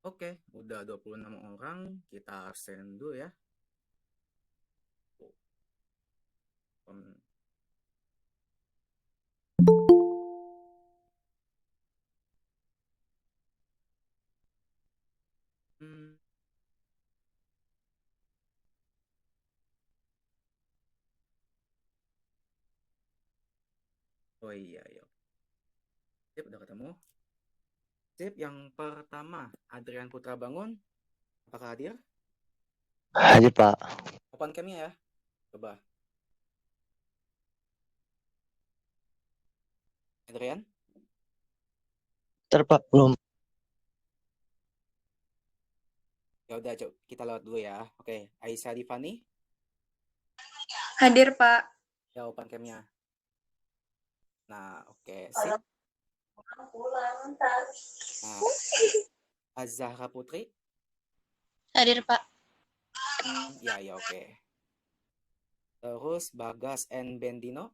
Oke, udah 26 orang, kita send dulu ya. Hmm, hmm, oh iya, iya. Sip, udah ketemu. Sip, yang pertama, Adrian Putra Bangun, apakah hadir? Hadir Pak. Open cam-nya ya, coba. Adrian? Ntar Pak, belum. Ya udah, coba kita lewat dulu ya. Oke, Aisyah Divani, Hadir, Pak. ya open cam-nya. Nah, oke, sip. Nah, Azahra Putri, Hadir, Pak. ya, ya, oke. Terus Bagas and Bendino.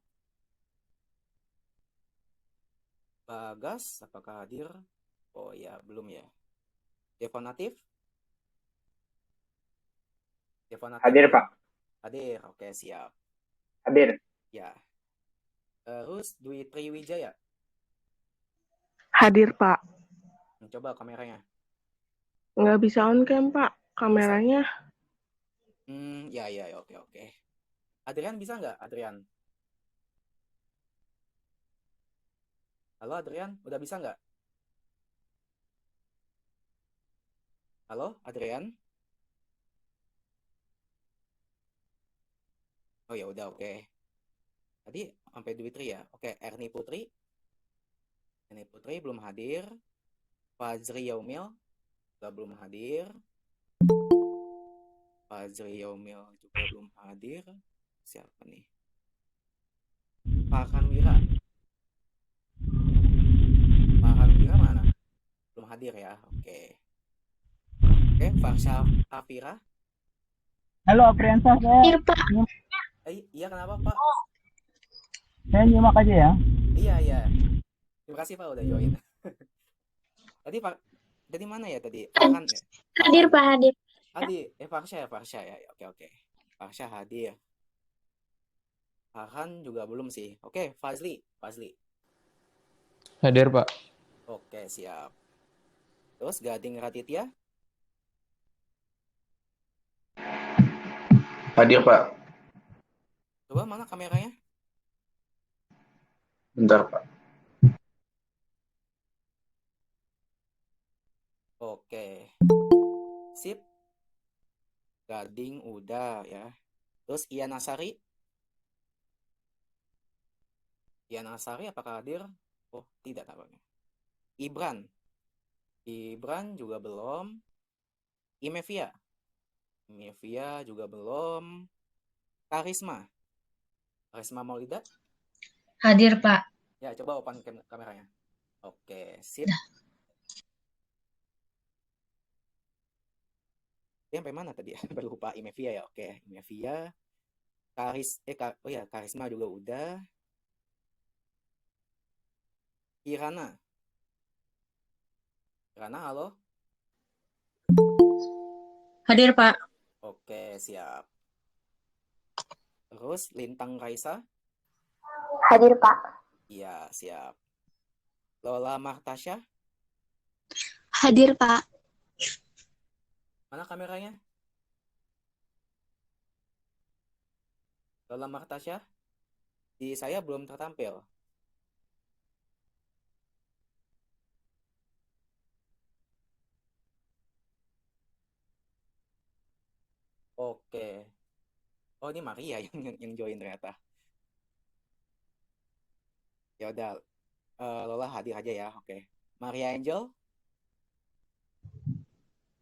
Bagas, apakah hadir? Oh ya, belum ya. Devon Natif? Devon Natif? Hadir, Pak. Hadir, oke, siap. Hadir. Ya. Terus Dwi Triwijaya. Hadir, Pak. Coba kameranya. Nggak bisa on cam, Pak. Kameranya. Ya, ya, oke, oke. Adrian bisa nggak, Adrian? Halo, Adrian, udah bisa nggak? Halo, Adrian? Oh ya udah, oke. Tadi sampai Dwi Tri ya. Oke, Erni Putri. Erni Putri belum hadir. Fazri Yaumil juga belum hadir. Fazri Yaumil juga belum hadir. Siapa nih? Farhan Wira. Farhan Wira mana? Belum hadir ya. Oke. Oke, Farsha Afira. Halo, Apriansa, Hadir, Pak. Iya, kenapa Pak? saya nyimak aja ya. Iya, iya. Terima kasih Pak udah join. Tadi Pak, dari mana ya tadi? Farhan ya? Hadir, Pak. Hadir. Farsha ya. Oke, oke. Farsha hadir. Farhan juga belum sih. Oke, Fazli. Hadir, Pak. Oke, siap. Terus Gading Raditya. Hadir, Pak. Coba mana kameranya? Bentar, Pak. Oke. Sip. Gading udah ya. Terus Ian Nasari. Ian Nasari apakah hadir? Oh, tidak tampaknya. Ibran juga belum. Imevia juga belum. Karisma Maulida. Hadir, Pak. Ya, coba open kameranya. Oke, sip. Dia sampai mana tadi ya? Baru lupa. Imevia ya. Oke, Imevia. Karisma juga udah. Kirana, halo? Hadir, Pak. Oke, siap. Terus Lintang Raisa. Hadir, Pak. Iya, siap. Lola Martasya. Hadir, Pak. Mana kameranya? Lola Martasya. Di saya belum tertampil. Oke. Oh, ini Maria yang join ternyata. Ya udah, Lola hadir aja ya. Oke. Maria Angel.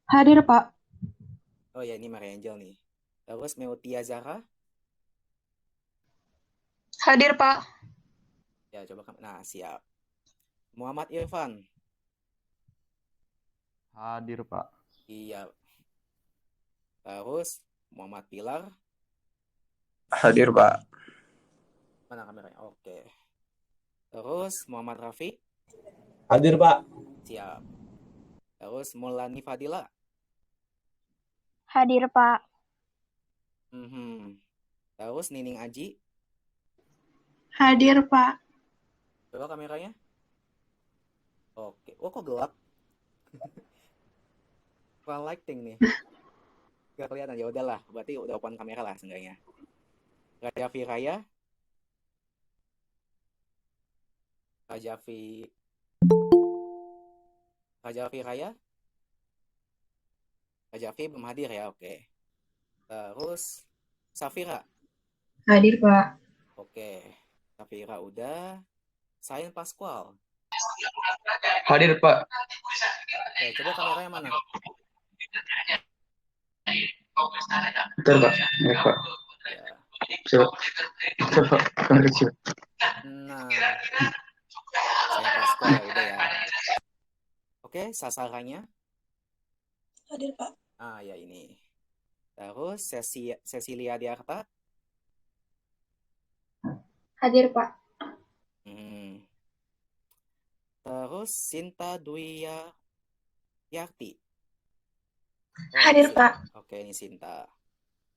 Hadir, Pak. Oh ya, ini Maria Angel nih. Terus Meutia Zara. Hadir, Pak. Ya, coba. Nah, siap. Muhammad Irfan. Hadir, Pak. Iya. Terus Muhammad Pilar. Hadir, Pak. Mana kameranya? Oke. Terus Muhammad Rafi. Hadir, Pak. Siap. Terus Maulani Fadila. Hadir, Pak. Terus Nining Aji. Hadir, Pak. Coba kameranya. Oke. Oh, kok gelap? Kurang lighting nih. Gak kelihatan. Ya udahlah, berarti udah open kamera lah seenggaknya. Raja Viraya. Raja Viraya. Raja V belum hadir ya, oke. Terus Safira. Hadir, Pak. Oke. Safira udah. Sain Pascual. Hadir, Pak. Oke, coba kameranya mana? Betul, Pak. Ya, Pak. Ya. Coba. Coba. Coba. Nah, Sain Pascual udah ya. Oke, sasarannya. Hadir, Pak. Ah, ya ini. Terus Cecilia Diarta. Hadir, Pak. Terus Sinta Dwi Yarti. Hadir, Pak. Oke, ini Sinta.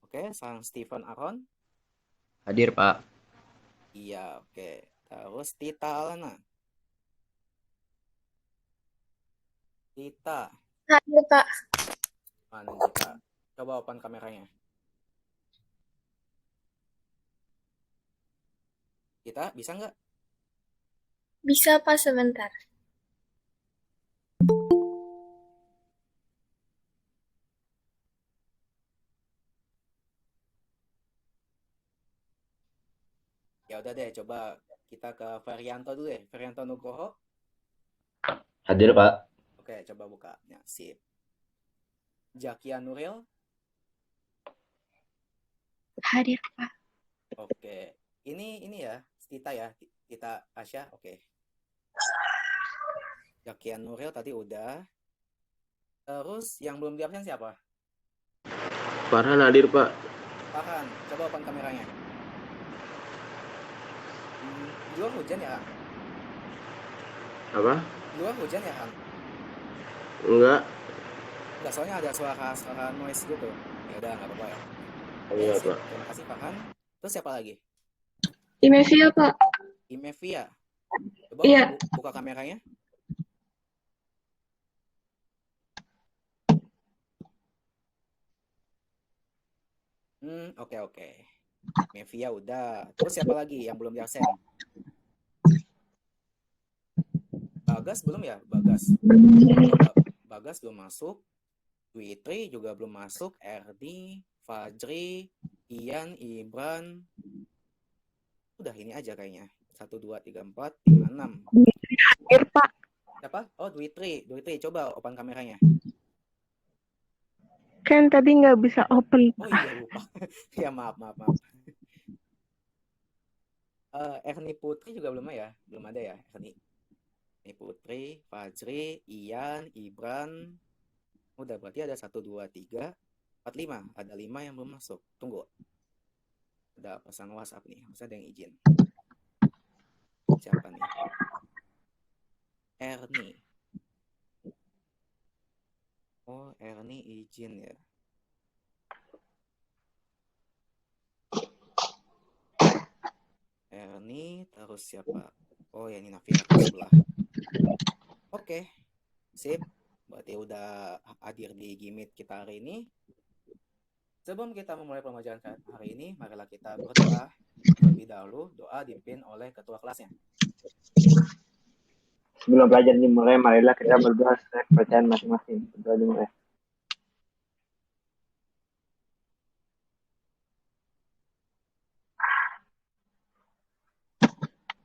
Oke, sang Stephen Aron. Hadir, Pak. Iya, oke. Terus Tita Alana. Tita. Hadir, Pak. Mana Tita? Coba open kameranya. Tita, bisa nggak? Bisa, Pak, sebentar. Ya udah deh, coba kita ke Varianto dulu deh. Varianto Nugroho. Hadir, Pak. Oke, coba buka. Ya, sip. Jakia Nuril. Hadir, Pak. Oke. Ini ya, Tita ya. Tita Asya, oke. Jakia Nuril tadi udah. Terus yang belum di-absen siapa? Farhan hadir, Pak. Farhan, coba open kameranya. Di luar hujan ya, Han? Apa? Di luar hujan ya, Han? Enggak. Enggak, soalnya ada suara noise gitu. Ya udah, nggak apa-apa ya. Iya, Sip. Pak. Terima kasih, Farhan. Terus siapa lagi? Imevia, Pak. Imevia. Coba Iya. buka kameranya. Oke. Mevia udah. Terus siapa lagi yang belum di-absen? Bagas belum ya? Bagas belum masuk. Dwitri juga belum masuk. Erdi, Fajri, Ian, Ibran. Udah ini aja kayaknya. 1, 2, 3, 4, 5, 6. Hadir, Pak. Siapa? Oh, Dwitri. Coba open kameranya. Kan tadi nggak bisa open, Oh Pak. iya, lupa. Ya, maaf. Erni Putri juga belum ya? Belum ada ya, Erni Putri, Fajri, Ian, Ibran. Udah, berarti ada 1, 2, 3, 4, 5. Ada 5 yang belum masuk. Tunggu. Ada pesan WhatsApp nih. Harus ada yang izin. Siapa nih? Erni. Oh, Erni izin ya. Erni, terus siapa? Oh, ya ini Nafira sebelah. Oke. Sip. Berarti udah hadir di Gimit kita hari ini. Sebelum kita memulai pembelajaran hari ini, marilah kita berdoa. Terlebih dahulu, doa dipimpin oleh ketua kelasnya. Sebelum pelajaran dimulai, marilah kita berdoa sesuai kepercayaan masing-masing. Berdoa dimulai.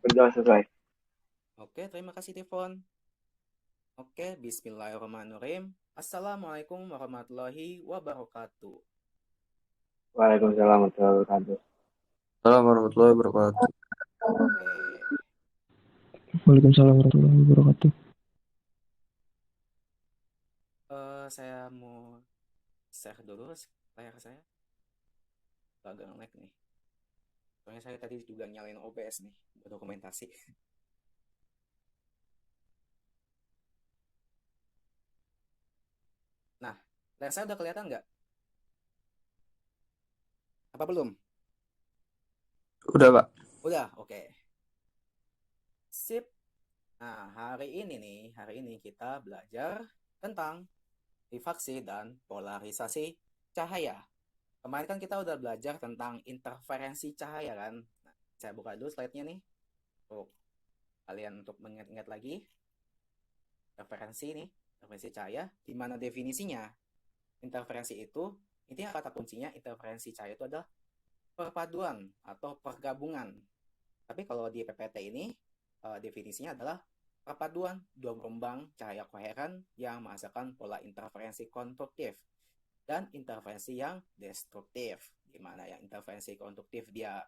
Berdoa selesai. Oke, terima kasih Tifon. Oke, bismillahirrahmanirrahim. Assalamualaikum warahmatullahi wabarakatuh. Waalaikumsalam warahmatullahi wabarakatuh. Assalamualaikum warahmatullahi wabarakatuh. Oke. Waalaikumsalam warahmatullahi wabarakatuh. Saya mau share dulu layar saya. Agak nge-lag nih. Soalnya saya tadi juga nyalain OBS nih buat dokumentasi. Nah, layar saya udah kelihatan nggak? Apa belum? Udah, Pak. Udah, oke. Sip. Nah, hari ini kita belajar tentang difaksi dan polarisasi cahaya. Kemarin kan kita udah belajar tentang interferensi cahaya kan. Nah, saya buka dulu slide-nya nih. Untuk kalian untuk mengingat-ingat lagi. Interferensi cahaya. Gimana definisinya? Interferensi itu, intinya kata kuncinya interferensi cahaya itu adalah perpaduan atau pergabungan. Tapi kalau di PPT ini, definisinya adalah perpaduan dua gelombang cahaya koheren yang menghasilkan pola interferensi konstruktif dan interferensi yang destruktif. Di mana yang interferensi konstruktif dia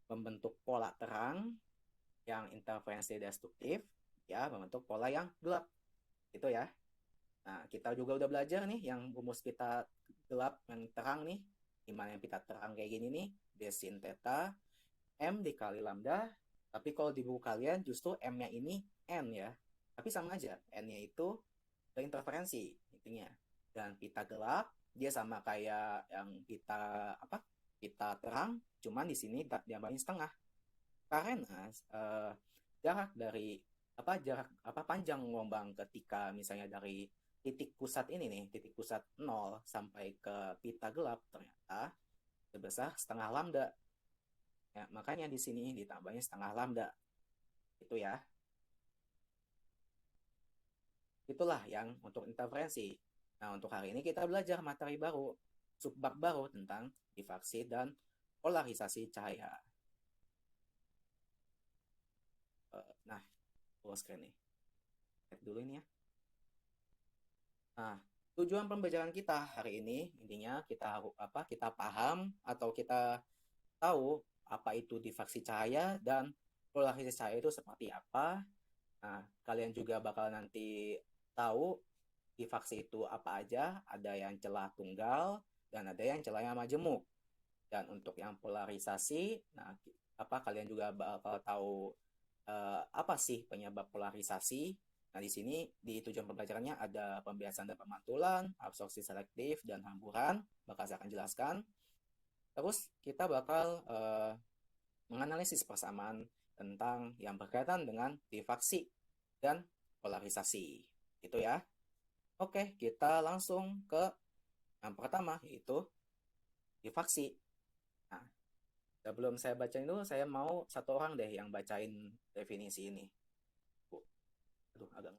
membentuk pola terang, yang interferensi destruktif ya membentuk pola yang gelap. Itu ya. Nah, kita juga udah belajar nih yang rumus kita gelap yang terang nih. Dimana yang kita terang kayak gini nih, D sin theta, M dikali lambda. Tapi kalau di buku kalian justru M-nya ini N ya. Tapi sama aja, N-nya itu interferensi intinya. Dan pita gelap, dia sama kayak yang pita terang, cuman di sini diambilin setengah. Karena jarak dari panjang gelombang ketika misalnya dari titik pusat ini nih, titik pusat 0 sampai ke pita gelap ternyata sebesar setengah lambda. Ya, makanya di sini ditambahnya setengah lambda. Itu ya. Itulah yang untuk interferensi. Nah, untuk hari ini kita belajar materi baru, subbab baru tentang difaksi dan polarisasi cahaya. Nah, full screen nih. Lihat dulu ini ya. Nah, tujuan pembelajaran kita hari ini intinya kita paham atau kita tahu apa itu difaksi cahaya dan polarisasi cahaya itu seperti apa. Nah, kalian juga bakal nanti tahu difaksi itu apa aja, ada yang celah tunggal dan ada yang celahnya majemuk. Dan untuk yang polarisasi, nah kalian juga bakal tahu apa sih penyebab polarisasi. Nah, di sini di tujuan pembelajarannya ada pembiasan dan pemantulan, absorpsi selektif, dan hamburan. Bakal saya akan jelaskan. Terus kita bakal menganalisis persamaan tentang yang berkaitan dengan difaksi dan polarisasi. Itu ya. Oke, kita langsung ke yang pertama, yaitu difaksi. Nah, sebelum saya bacain dulu, saya mau satu orang deh yang bacain definisi ini. Aduh, agak.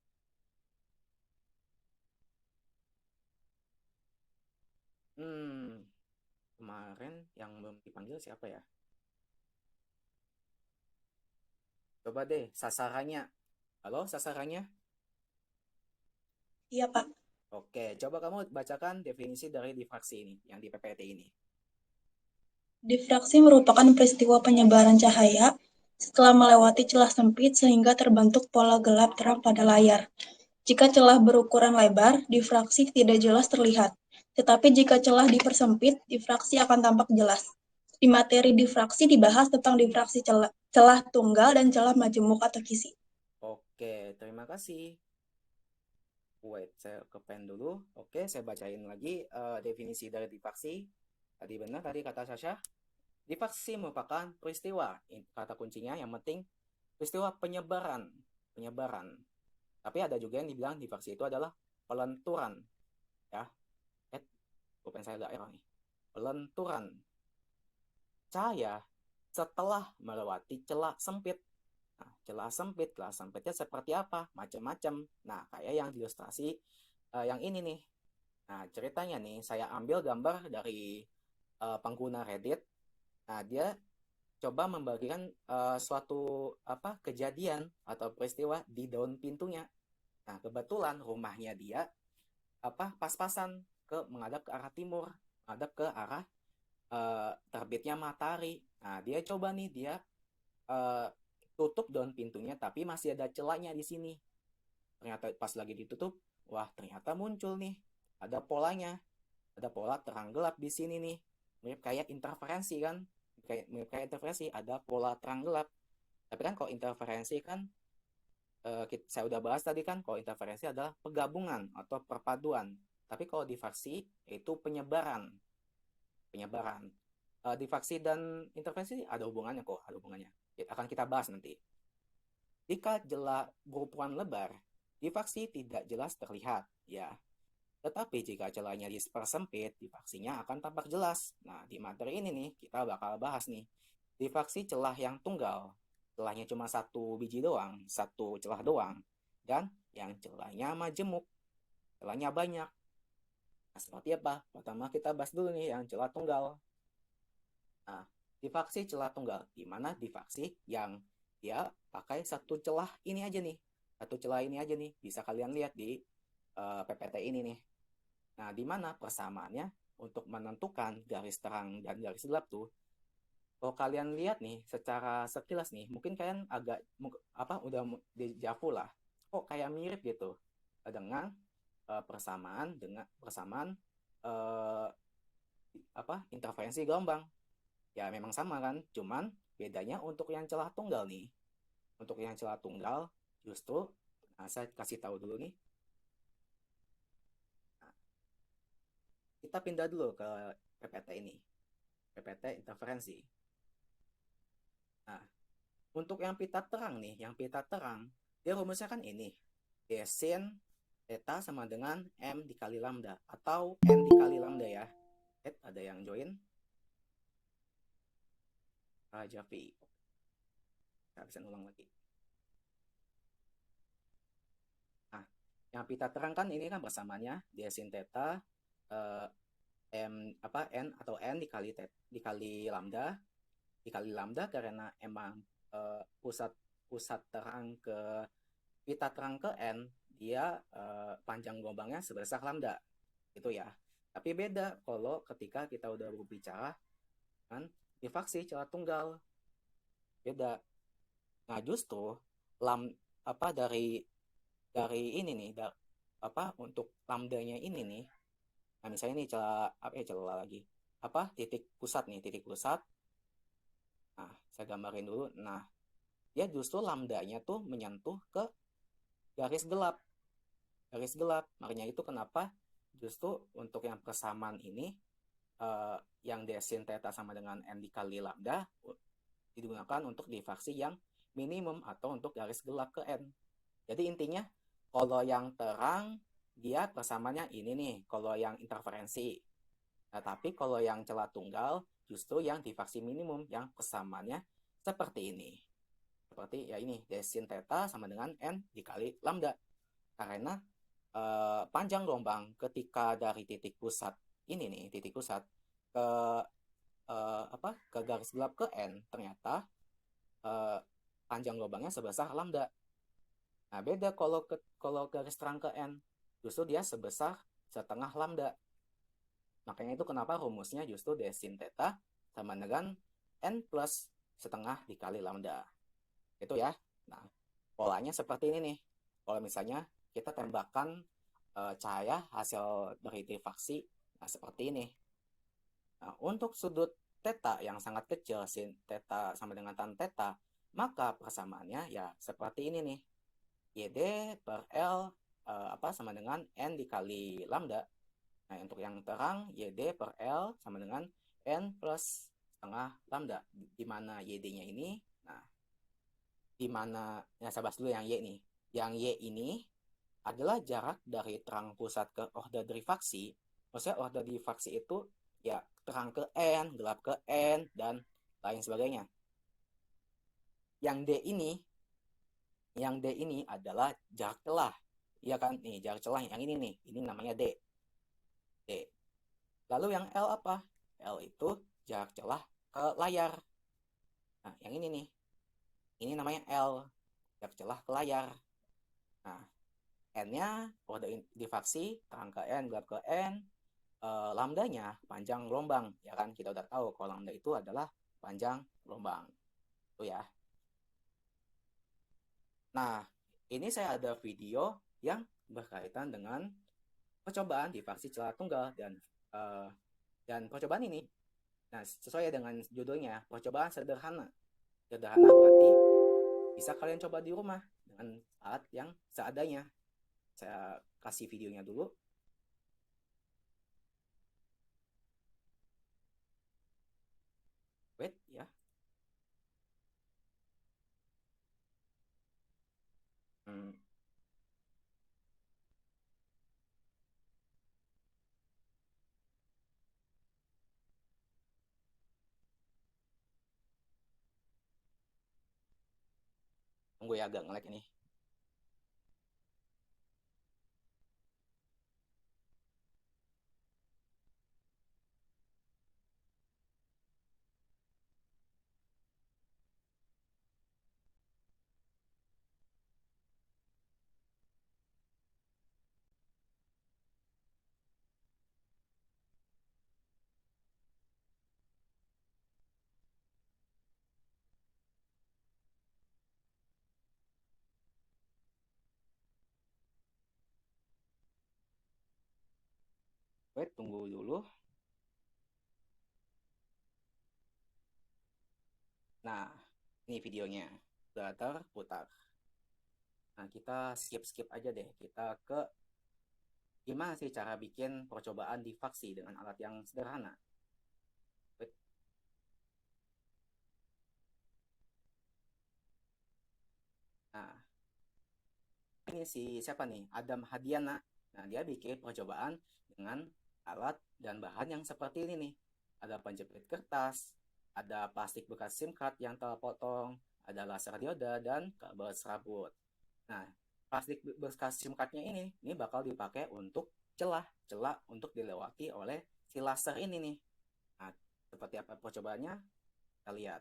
Kemarin yang belum dipanggil siapa ya? Coba deh, sasarannya. Halo, sasarannya? Iya, Pak. Oke, coba kamu bacakan definisi dari difraksi ini, yang di PPT ini. Difraksi merupakan peristiwa penyebaran cahaya setelah melewati celah sempit sehingga terbentuk pola gelap terang pada layar. Jika celah berukuran lebar, difraksi tidak jelas terlihat. Tetapi jika celah dipersempit, difraksi akan tampak jelas. Di materi difraksi dibahas tentang difraksi celah tunggal dan celah majemuk atau kisi. Oke, terima kasih. Wait, saya ke pen dulu. Oke, saya bacain lagi definisi dari difraksi. Tadi benar tadi kata Sasha. Difraksi merupakan peristiwa, kata kuncinya yang penting peristiwa penyebaran. Tapi ada juga yang dibilang difraksi itu adalah pelenturan. Ya. Bukan saya agak error nih. Pelenturan cahaya setelah melewati celah sempit. Nah, celah sempitnya seperti apa? Macam-macam. Nah, kayak yang diilustrasi yang ini nih. Nah, ceritanya nih, saya ambil gambar dari pengguna Reddit. Nah, dia coba membagikan suatu kejadian atau peristiwa di daun pintunya. Nah, kebetulan rumahnya dia pas-pasan menghadap ke arah timur, menghadap ke arah terbitnya matahari. Nah, dia coba nih tutup daun pintunya, tapi masih ada celahnya di sini. Ternyata pas lagi ditutup, wah ternyata muncul nih, ada polanya, ada pola terang gelap di sini nih, mirip kayak interferensi kan, mirip kayak interferensi, ada pola terang gelap. Tapi kan kalau interferensi kan, saya udah bahas tadi kan, kalau interferensi adalah penggabungan atau perpaduan. Tapi kalau difaksi itu penyebaran. Difaksi dan intervensi ada hubungannya kok, ada hubungannya. Akan kita bahas nanti. Jika celah berukuran lebar, difaksi tidak jelas terlihat, ya. Tetapi jika celahnya dipersempit, difaksinya akan tampak jelas. Nah, di materi ini nih, kita bakal bahas nih. Difaksi celah yang tunggal, celahnya cuma satu biji doang, satu celah doang. Dan yang celahnya majemuk, celahnya banyak. Nah, seperti apa? Pertama kita bahas dulu nih yang celah tunggal. Nah, difaksi celah tunggal, di mana difaksi yang dia pakai satu celah ini aja nih. Satu celah ini aja nih, bisa kalian lihat di PPT ini nih. Nah, di mana persamaannya untuk menentukan garis terang dan garis gelap tuh. Kalau kalian lihat nih secara sekilas nih, mungkin kalian agak udah dejavu lah. Kok kayak mirip gitu dengan persamaan interferensi gelombang. Ya memang sama kan, cuman bedanya untuk yang celah tunggal nih. Untuk yang celah tunggal justru saya kasih tahu dulu nih. Nah, kita pindah dulu ke PPT ini. PPT interferensi. Nah, untuk yang pita terang nih, dia rumusnya kan ini. D sin theta sama dengan M dikali lambda atau N dikali lambda ya. Ada yang join? Raja V. Kita bisa ulang lagi. Nah, yang pita terang kan ini kan persamaannya D sin theta N atau N dikali lambda karena emang pusat terang ke pita terang ke N dia panjang gelombangnya sebesar lambda gitu ya. Tapi beda kalau ketika kita udah berbicara kan difaksi celah tunggal, beda. Nah justru dari ini nih untuk lambdanya ini nih. Nah misalnya nih celah lagi titik pusat. Nah saya gambarin dulu. Nah dia justru lambdanya tuh menyentuh ke garis gelap. Makanya itu kenapa justru untuk yang persamaan ini yang D sin theta sama dengan N dikali lambda digunakan untuk difaksi yang minimum atau untuk garis gelap ke N. Jadi intinya kalau yang terang dia persamaannya ini nih, kalau yang interferensi. Nah, tapi kalau yang celah tunggal justru yang difaksi minimum yang persamaannya seperti ini. Seperti ya ini, D sin theta sama dengan N dikali lambda. Karena panjang gelombang ketika dari titik pusat ini nih, ke garis gelap ke N, ternyata panjang gelombangnya sebesar lambda. Nah, beda kalau garis terang ke N, justru dia sebesar setengah lambda. Makanya itu kenapa rumusnya justru D sin theta sama dengan N plus setengah dikali lambda. Itu ya. Nah, polanya seperti ini nih. Kalau misalnya kita tembakan cahaya hasil dari difaksi, nah seperti ini. Nah, untuk sudut theta yang sangat kecil, sin theta sama dengan tan theta, maka persamaannya ya seperti ini nih. YD per L sama dengan N dikali lambda. Nah, untuk yang terang, YD per L sama dengan N plus setengah lambda. Di mana YD-nya ini? Nah, di mana, ya saya bahas dulu yang Y nih. Yang Y ini adalah jarak dari terang pusat ke order difaksi. Maksudnya order difaksi itu ya terang ke N, gelap ke N, dan lain sebagainya. Yang D ini adalah jarak celah. Iya kan? Nih, jarak celah yang ini nih. Ini namanya D. Lalu yang L apa? L itu jarak celah ke layar. Nah, yang ini nih. Ini namanya L. Jarak celah ke layar. Nah, N-nya order difaksi, terang ke N, gelap ke N. Lambdanya panjang gelombang. Ya kan? Kita udah tahu kalau lambda itu adalah panjang gelombang. Itu ya. Nah, ini saya ada video yang berkaitan dengan percobaan difaksi celah tunggal dan percobaan ini. Nah, sesuai dengan judulnya, percobaan sederhana. Sederhana berarti bisa kalian coba di rumah dengan alat yang seadanya. Saya kasih videonya dulu. Wait ya. Hmm. Tunggu ya, agak nge-lag ini. Wait, tunggu dulu. Nah, ini videonya udah terputar. Nah, kita skip aja deh. Kita ke gimana sih cara bikin percobaan difaksi dengan alat yang sederhana. Wait. Nah, ini si siapa nih? Adam Hadiana. Nah, dia bikin percobaan dengan alat dan bahan yang seperti ini nih. Ada penjepit kertas, ada plastik bekas SIM card yang terpotong, ada laser dioda, dan kabel serabut. Nah, plastik bekas SIM cardnya ini bakal dipakai untuk celah untuk dilewati oleh si laser ini nih. Nah, seperti apa percobaannya? Kita lihat.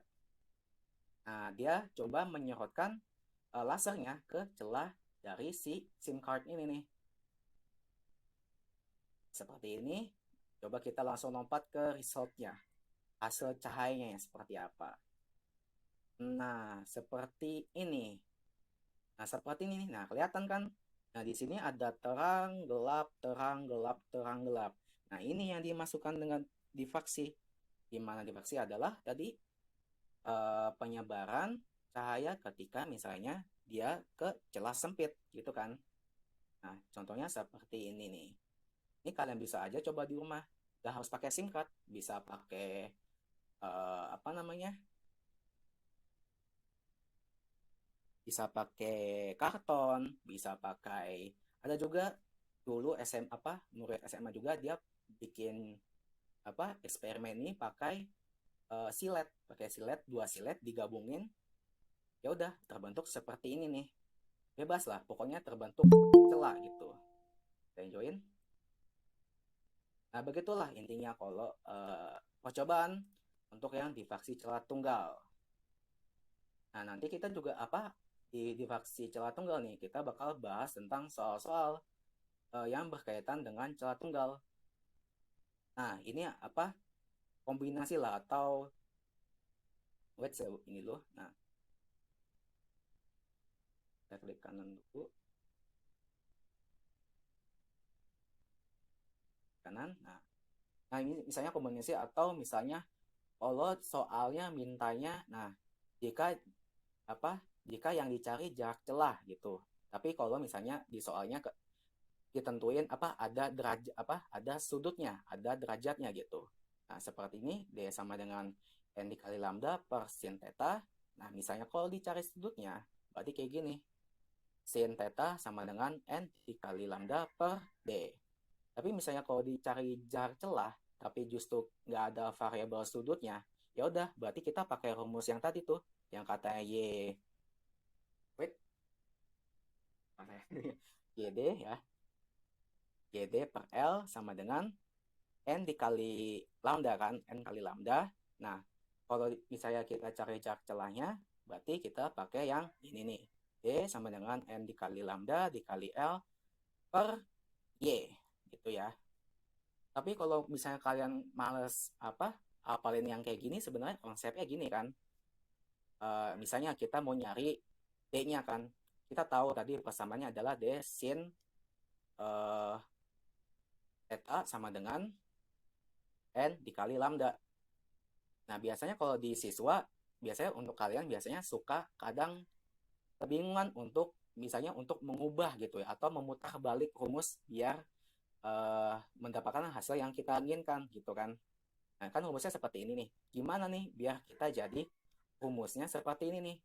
Nah, dia coba menyorotkan lasernya ke celah dari si SIM card ini nih. Seperti ini. Coba kita langsung lompat ke resultnya. Hasil cahayanya yang seperti apa. Nah, seperti ini. Nah, seperti ini. Nah, kelihatan kan? Nah, di sini ada terang, gelap, terang, gelap, terang, gelap. Nah, ini yang dimasukkan dengan difaksi. Di mana difaksi adalah tadi penyebaran cahaya ketika misalnya dia ke celah sempit, gitu kan. Nah, contohnya seperti ini nih. Ini kalian bisa aja coba di rumah. Gak harus pakai SIM card, bisa pakai apa namanya? Bisa pakai karton, bisa pakai ada juga dulu murid SMA juga dia bikin eksperimen ini pakai silet, 2 silet digabungin. Ya udah terbentuk seperti ini nih. Bebas lah, pokoknya terbentuk celah gitu. Enjoyin. Nah, begitulah intinya kalau percobaan untuk yang difaksi celah tunggal. Nah, nanti kita juga di difaksi celah tunggal nih, kita bakal bahas tentang soal-soal yang berkaitan dengan celah tunggal. Nah, ini kombinasi lah atau ini loh. Nah, kita klik kanan dulu. Kanan. Nah, ini misalnya kombinasi atau misalnya kalau soalnya mintanya, nah jika yang dicari jarak celah gitu. Tapi kalau misalnya di soalnya ditentuin ada derajat ada sudutnya, ada derajatnya gitu. Nah, seperti ini D sama dengan N dikali lambda per sin theta. Nah, misalnya kalau dicari sudutnya, berarti kayak gini. Sin theta sama dengan N dikali lambda per D. Tapi misalnya kalau dicari jarak celah, tapi justru nggak ada variabel sudutnya, ya udah berarti kita pakai rumus yang tadi tuh, yang katanya YD ya. YD per L sama dengan N dikali lambda kan, N kali lambda. Nah, kalau misalnya kita cari jarak celahnya, berarti kita pakai yang ini nih. Y sama dengan N dikali lambda dikali L per Y, gitu ya. Tapi kalau misalnya kalian males hafalin yang kayak gini, sebenarnya konsepnya gini kan. Misalnya kita mau nyari D-nya kan. Kita tahu tadi persamaannya adalah D sin theta sama dengan N dikali lambda. Nah, biasanya kalau di siswa, biasanya untuk kalian biasanya suka kadang kebingungan untuk misalnya untuk mengubah gitu ya, atau memutar balik rumus biar mendapatkan hasil yang kita inginkan gitu kan. Nah, kan rumusnya seperti ini nih. Gimana nih biar kita jadi rumusnya seperti ini nih.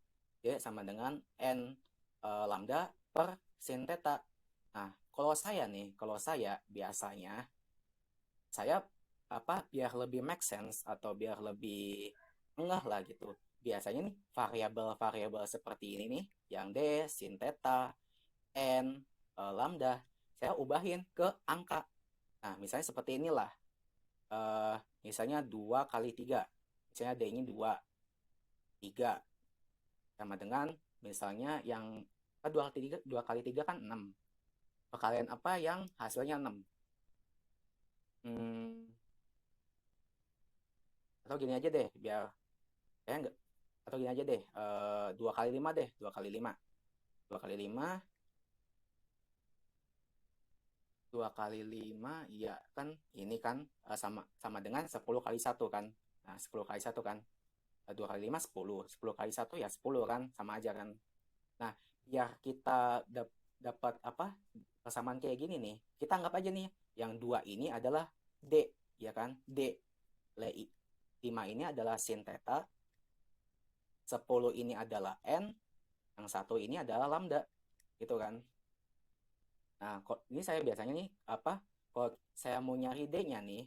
D sama dengan N lambda per sin theta. Nah, kalau saya biasanya, saya biar lebih make sense atau biar lebih ngeh lah gitu. Biasanya nih variabel-variabel seperti ini nih, yang D, sin theta, N, lambda, saya ubahin ke angka. Nah, misalnya seperti inilah. Misalnya 2 kali 3. Misalnya D-nya 2, 3. Sama dengan misalnya yang 2 kali 3 kan 6. Perkalian apa yang hasilnya 6? Atau gini aja deh, biar enggak. Atau gini aja deh, 2 kali 5 deh, 2 kali 5. 2 kali 5 2 kali 5, ya kan ini kan sama dengan 10 kali 1 kan. Nah, 10 kali 1 kan. 2 kali 5, 10. 10 kali 1 ya 10 kan, sama aja kan. Nah, biar kita dapat persamaan kayak gini nih, kita anggap aja nih, yang 2 ini adalah D, ya kan? D. 5 ini adalah sin theta, 10 ini adalah N, yang 1 ini adalah lambda, gitu kan. Nah, ini saya biasanya nih, kalau saya mau nyari D-nya nih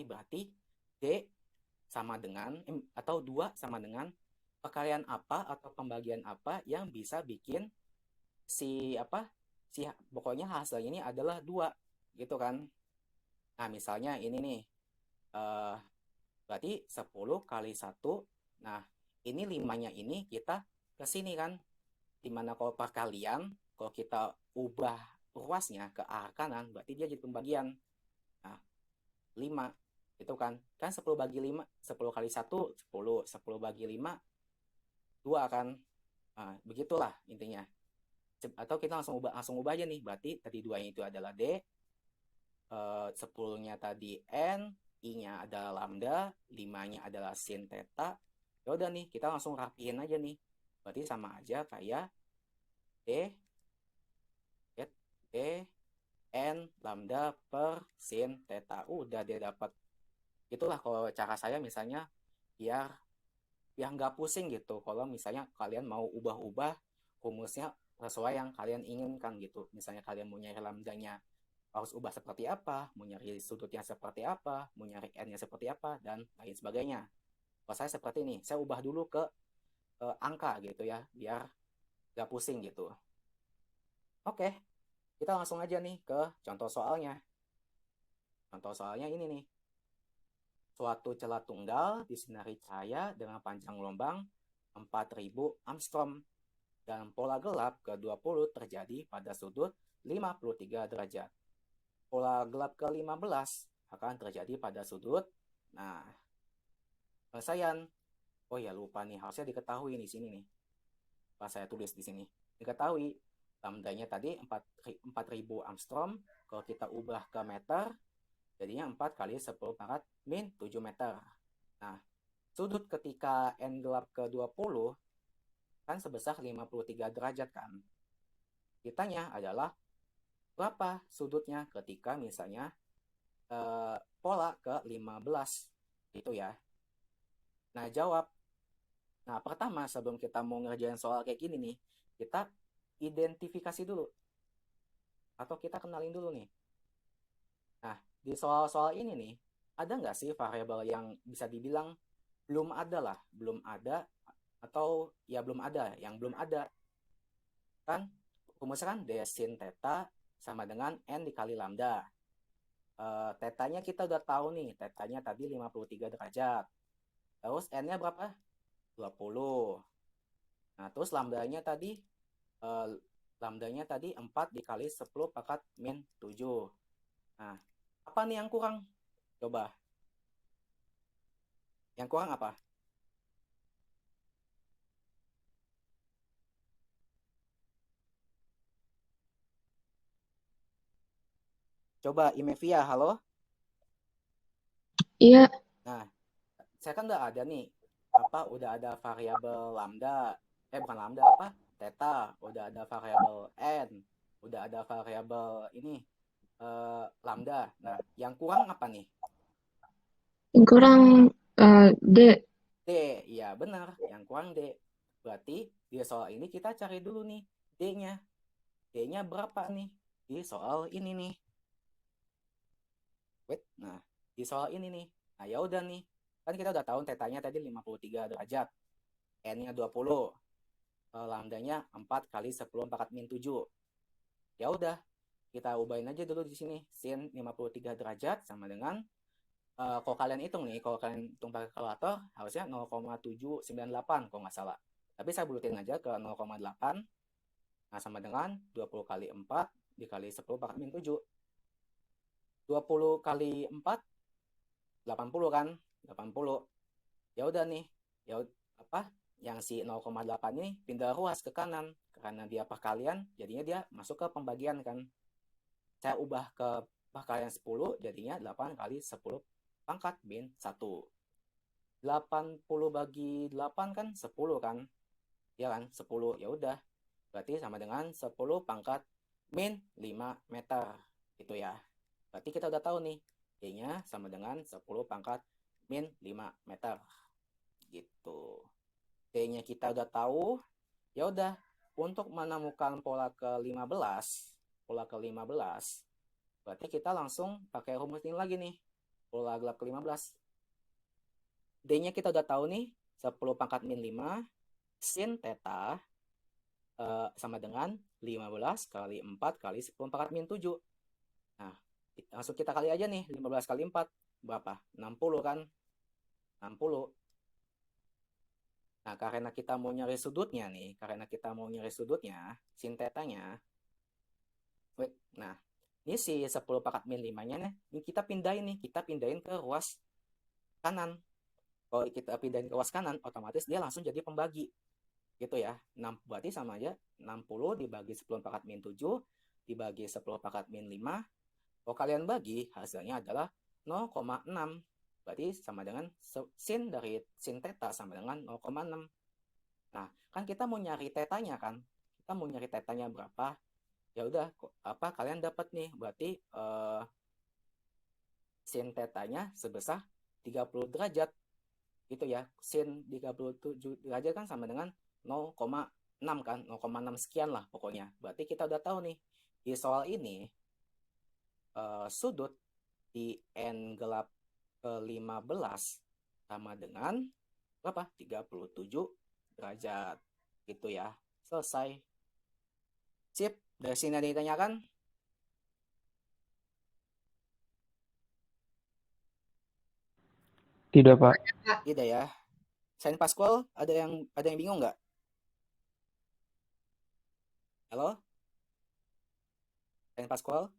berarti D sama dengan, atau 2 sama dengan perkalian apa atau pembagian apa yang bisa bikin pokoknya hasilnya ini adalah 2, gitu kan. Nah, misalnya ini nih, berarti 10 kali 1, nah ini 5-nya ini kita ke sini kan, dimana kalau perkalian, kalau kita ubah ruasnya ke arah kanan, berarti dia jadi pembagian. Nah, 5, itu kan 10 bagi 5, 10 kali 1, 10, 10 bagi 5, 2 kan. Nah, begitulah intinya. Atau kita langsung ubah aja nih, berarti tadi 2-nya itu adalah D, 10-nya tadi N, I-nya adalah lambda, 5-nya adalah sin theta. Ya udah nih, kita langsung rapiin aja nih. Berarti sama aja kayak D N lambda per sin theta. Udah dia dapat. Itulah kalau cara saya misalnya biar nggak pusing gitu. Kalau misalnya kalian mau ubah-ubah rumusnya sesuai yang kalian inginkan gitu. Misalnya kalian mau nyari lambdanya harus ubah seperti apa, mau nyari sudutnya seperti apa, mau nyari N-nya seperti apa, dan lain sebagainya. Kalau saya seperti ini, saya ubah dulu ke angka gitu ya, biar nggak pusing gitu. Oke. Kita langsung aja nih ke contoh soalnya. Contoh soalnya ini nih. Suatu celah tunggal disinari cahaya dengan panjang gelombang 4000 Armstrong dan pola gelap ke-20 terjadi pada sudut 53 derajat. Pola gelap ke-15 akan terjadi pada sudut, nah, penyelesaian. Oh ya, lupa nih, harusnya diketahui di sini nih. Pas saya tulis di sini. Diketahui lambdanya tadi 4000 Armstrong, kalau kita ubah ke meter, jadinya 4 kali 10 pangkat min 7 meter. Nah, sudut ketika N gelap ke-20 kan sebesar 53 derajat kan. Ditanya adalah berapa sudutnya ketika misalnya pola ke-15 gitu ya. Nah, jawab. Nah, pertama sebelum kita mau ngerjain soal kayak gini nih, kita identifikasi dulu. Atau kita kenalin dulu nih. Nah, di soal-soal ini nih, ada nggak sih variabel yang bisa dibilang belum ada, atau ya belum ada, yang belum ada. Kan, rumusnya kan D sin theta sama dengan N dikali lambda. Tetanya kita udah tahu nih, tetanya tadi 53 derajat. Terus N-nya berapa? 20. Nah, terus lambdanya tadi 4 dikali 10 pangkat min 7. Nah, apa nih yang kurang? Coba. Yang kurang apa? Coba Imevia, halo? Iya, Nah, saya kan udah ada nih. Udah ada variabel lambda. Bukan lambda, theta. Udah ada variabel N. Udah ada variabel ini, lambda. Nah, yang kurang apa nih? Yang kurang D. D, iya benar, yang kurang D. Berarti di soal ini kita cari dulu nih D-nya. D-nya berapa nih di soal ini nih. Nah, di soal ini nih. Nah, ya udah nih. Kan kita udah tahu tetanya tadi 53 derajat. N-nya 20. Lambdanya 4 kali 10 pangkat min 7. Ya udah, kita ubahin aja dulu di sini. Sin 53 derajat sama dengan kalau kalian hitung nih, kalau kalian hitung pakai kalkulator harusnya 0,798 kalau nggak salah. Tapi saya bulutin aja ke 0,8. Nah, sama dengan 20 kali 4 dikali 10 pangkat min 7. 20 kali 4 80 kan? 80. Ya udah nih. Ya apa? Yang si 0,8 ini pindah ruas ke kanan karena dia perkalian, jadinya dia masuk ke pembagian kan. Saya ubah ke perkalian 10 jadinya 8 kali 10 pangkat min 1. 80 bagi 8 kan 10 kan? Ya kan? 10. Ya udah. Berarti sama dengan 10 pangkat min 5 meter. Gitu ya. Berarti kita udah tahu nih. D-nya sama dengan 10 pangkat min 5 meter. Gitu. D-nya kita udah tahu. Ya udah, untuk menemukan pola ke-15, berarti kita langsung pakai rumus ini lagi nih. Pola gelap ke-15. D-nya kita udah tahu nih, 10 pangkat min 5 sin theta sama dengan 15 kali 4 kali 10 pangkat min 7. Nah, langsung kita kali aja nih, 15 kali 4 berapa? 60 kan? 60. Nah, karena kita mau nyari sudutnya nih, sin tetanya. Nah, ini si 10 pangkat min 5-nya nih, ini kita pindahin ke ruas kanan. Kalau kita pindahin ke ruas kanan, otomatis dia langsung jadi pembagi. Gitu ya. Berarti sama aja 60 dibagi 10 pangkat min 7 dibagi 10 pangkat min 5. Kalau kalian bagi, hasilnya adalah 0,6. Berarti sama dengan sin theta sama dengan 0,6. Nah, kan kita mau nyari tetanya kan? Kita mau nyari tetanya berapa? Ya udah, kalian dapat nih. Berarti sin tetanya sebesar 30 derajat. Gitu ya. Sin 37 derajat kan sama dengan 0,6 kan? 0,6 sekian lah pokoknya. Berarti kita udah tahu nih. Di soal ini sudut di N gelap ke-15 sama dengan berapa? 37 derajat. Gitu ya. Selesai. Sip. Dari sini ada yang ditanyakan? Tidak, Pak. Tidak ya. Sain Pascual, ada yang bingung nggak? Halo? Sain Pascual?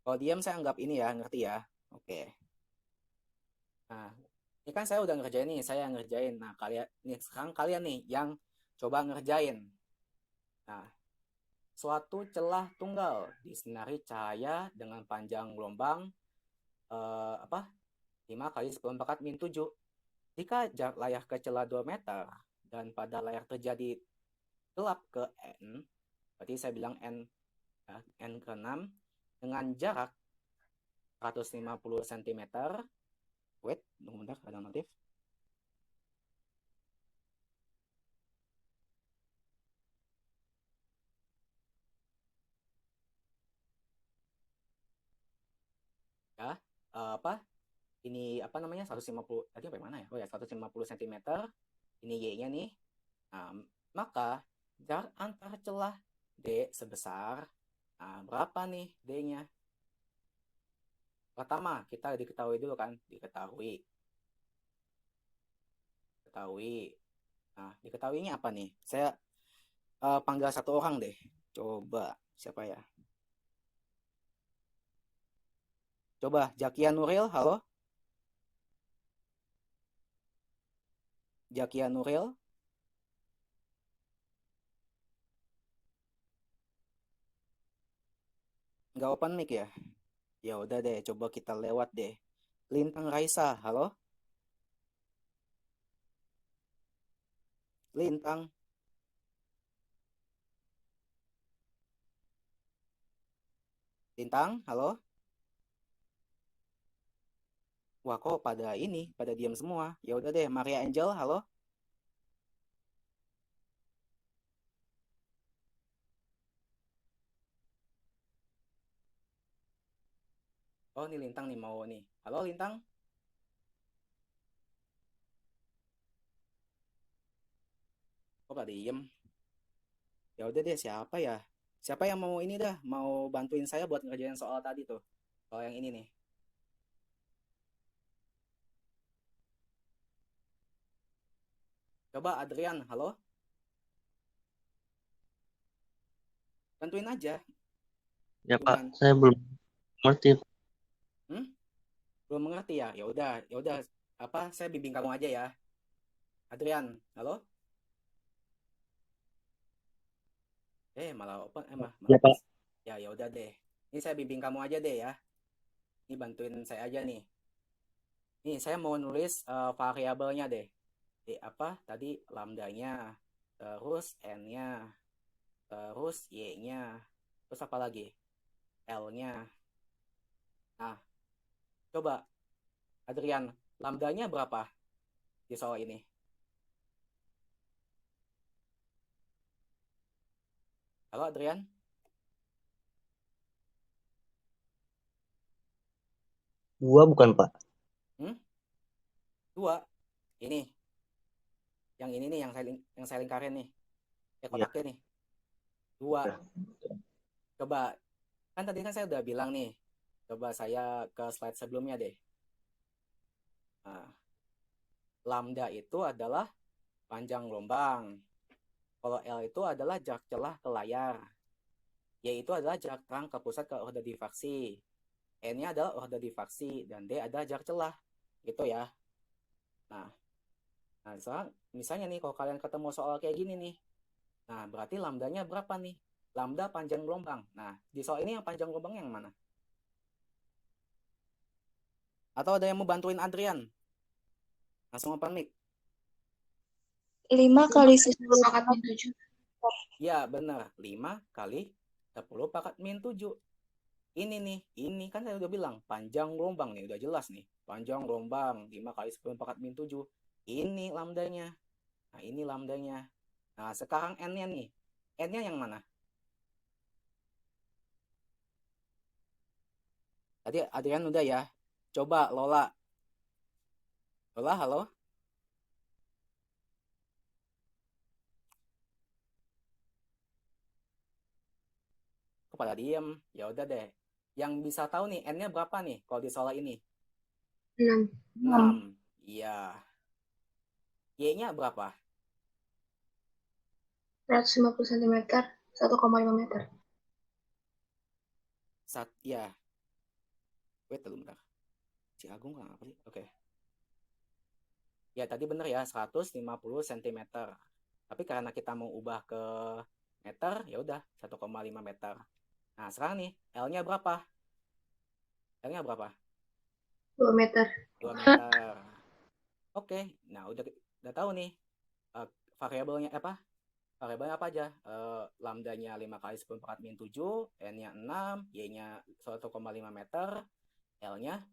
Kalau diam saya anggap ini ya, ngerti ya. Oke. Nah, ini kan saya udah ngerjain nih, Nah, sekarang kalian nih yang coba ngerjain. Nah, suatu celah tunggal disinari cahaya dengan panjang gelombang 5 kali 10 pangkat min 7. Jika jarak layar ke celah 2 meter dan pada layar terjadi gelap ke N, berarti saya bilang N ke-6 dengan jarak 150 cm. Wait, tunggu bentar, ada notif. Ya, ini 150, tadi apa mana ya? Oh ya, 150 cm. Ini Y-nya nih. Nah, maka jarak antar celah D sebesar berapa nih D-nya? Pertama, kita diketahui dulu kan? Diketahui. Nah, diketahuinya apa nih? Saya panggil satu orang deh. Coba, siapa ya? Coba, Jakia Nuril, halo? Jakia Nuril? Nggak open mic ya? Ya udah deh, coba kita lewat deh. Lintang Raisa, halo? Lintang. Lintang, halo? Wah, kok pada diam semua. Ya udah deh, Maria Angel, halo. Oh, nih Lintang nih mau nih. Halo Lintang. Kok pada diem? Ya udah deh, siapa ya? Siapa yang mau ini dah, mau bantuin saya buat ngerjain soal tadi tuh. Soal yang ini nih. Coba Adrian, halo. Bantuin aja. Ya Pak, Gimana? saya belum ngerti. Hmm? Belum mengerti ya? Ya udah. Apa? Saya bimbing kamu aja ya. Adrian, halo. Malah open, Ya malah Pak. ya udah deh. Ini saya bimbing kamu aja deh ya. Ini bantuin saya aja nih. Nih saya mau nulis variabelnya deh. Apa tadi lambdanya, terus n-nya, terus y-nya, terus apa lagi? L-nya. Nah, coba Adrian, lambdanya berapa di soal ini? Halo Adrian? 2 bukan Pak? Hmm? 2. Ini. Yang ini nih yang saya lingkarin nih. Iya. Kotaknya nih. 2. Ya. Coba kan tadi kan saya udah bilang nih. Coba saya ke slide sebelumnya deh. Nah, lambda itu adalah panjang gelombang. Kalau L itu adalah jarak celah ke layar. Y itu adalah jarak terang ke pusat ke order difaksi. N-nya adalah order difaksi dan D adalah jarak celah. Gitu ya. Nah, misalnya nih kalau kalian ketemu soal kayak gini nih. Nah, berarti lambdanya berapa nih? Lambda panjang gelombang. Nah, di soal ini yang panjang gelombang yang mana? Atau ada yang mau bantuin Adrian? Langsung open mic. 5 kali 10⁻⁷. Ya, benar. 5 kali 10⁻⁷. Ini kan saya udah bilang panjang gelombang nih, udah jelas nih. Panjang gelombang 5 kali 10⁻⁷. Ini lambdanya. Nah, ini lambdanya. Nah, sekarang n-nya nih. N-nya yang mana? Tadi Adrian udah ya. Coba Lola. Lola, halo? Kok pada diem? Ya udah deh. Yang bisa tahu nih n-nya berapa nih kalau di soal ini? 6. 6. Iya. Y-nya berapa? 150 cm, 1,5 meter. Ya. Wait dulu bentar. Si Agung nggak apa sih? Oke. Ya tadi bener ya 150 cm. Tapi karena kita mau ubah ke meter, ya udah 1,5 meter. Nah sekarang nih L-nya berapa? L-nya berapa? 2 meter. 2 meter. Oke. Nah udah tahu nih variabelnya apa? Variabelnya apa aja? Lambdanya 5 kali 10⁻⁷, N-nya 6, Y-nya 1,5 meter, L-nya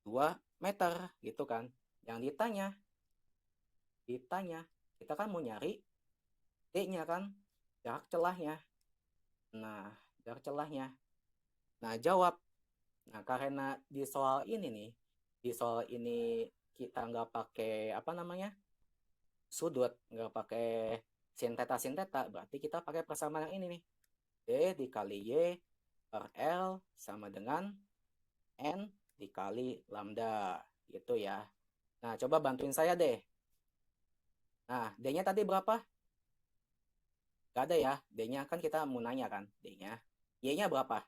2 meter gitu kan. Yang ditanya kita kan mau nyari D-nya kan, jarak celahnya. Nah, jarak celahnya. Nah, jawab. Nah, karena di soal ini kita nggak pakai apa namanya sudut, nggak pakai sin theta, berarti kita pakai persamaan yang ini nih. D dikali Y per L sama dengan N dikali lambda. Gitu ya. Nah, coba bantuin saya deh. Nah, D-nya tadi berapa? Gak ada ya. D-nya kan kita mau nanya kan. D-nya. Y-nya berapa?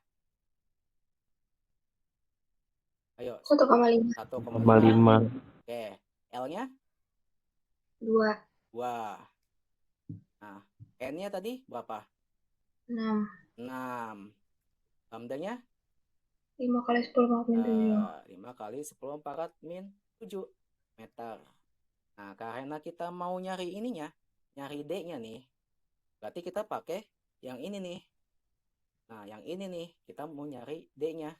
Ayo. 1,5. 1,5. Oke. L-nya? 2. 2. Nah, N-nya tadi berapa? 6. 6. Lambdanya? 5 kali 10⁻⁷. 5 kali 10⁻⁷ meter. Nah, karena kita mau nyari ininya, nyari D-nya nih, berarti kita pakai yang ini nih. Nah, yang ini nih, kita mau nyari D-nya.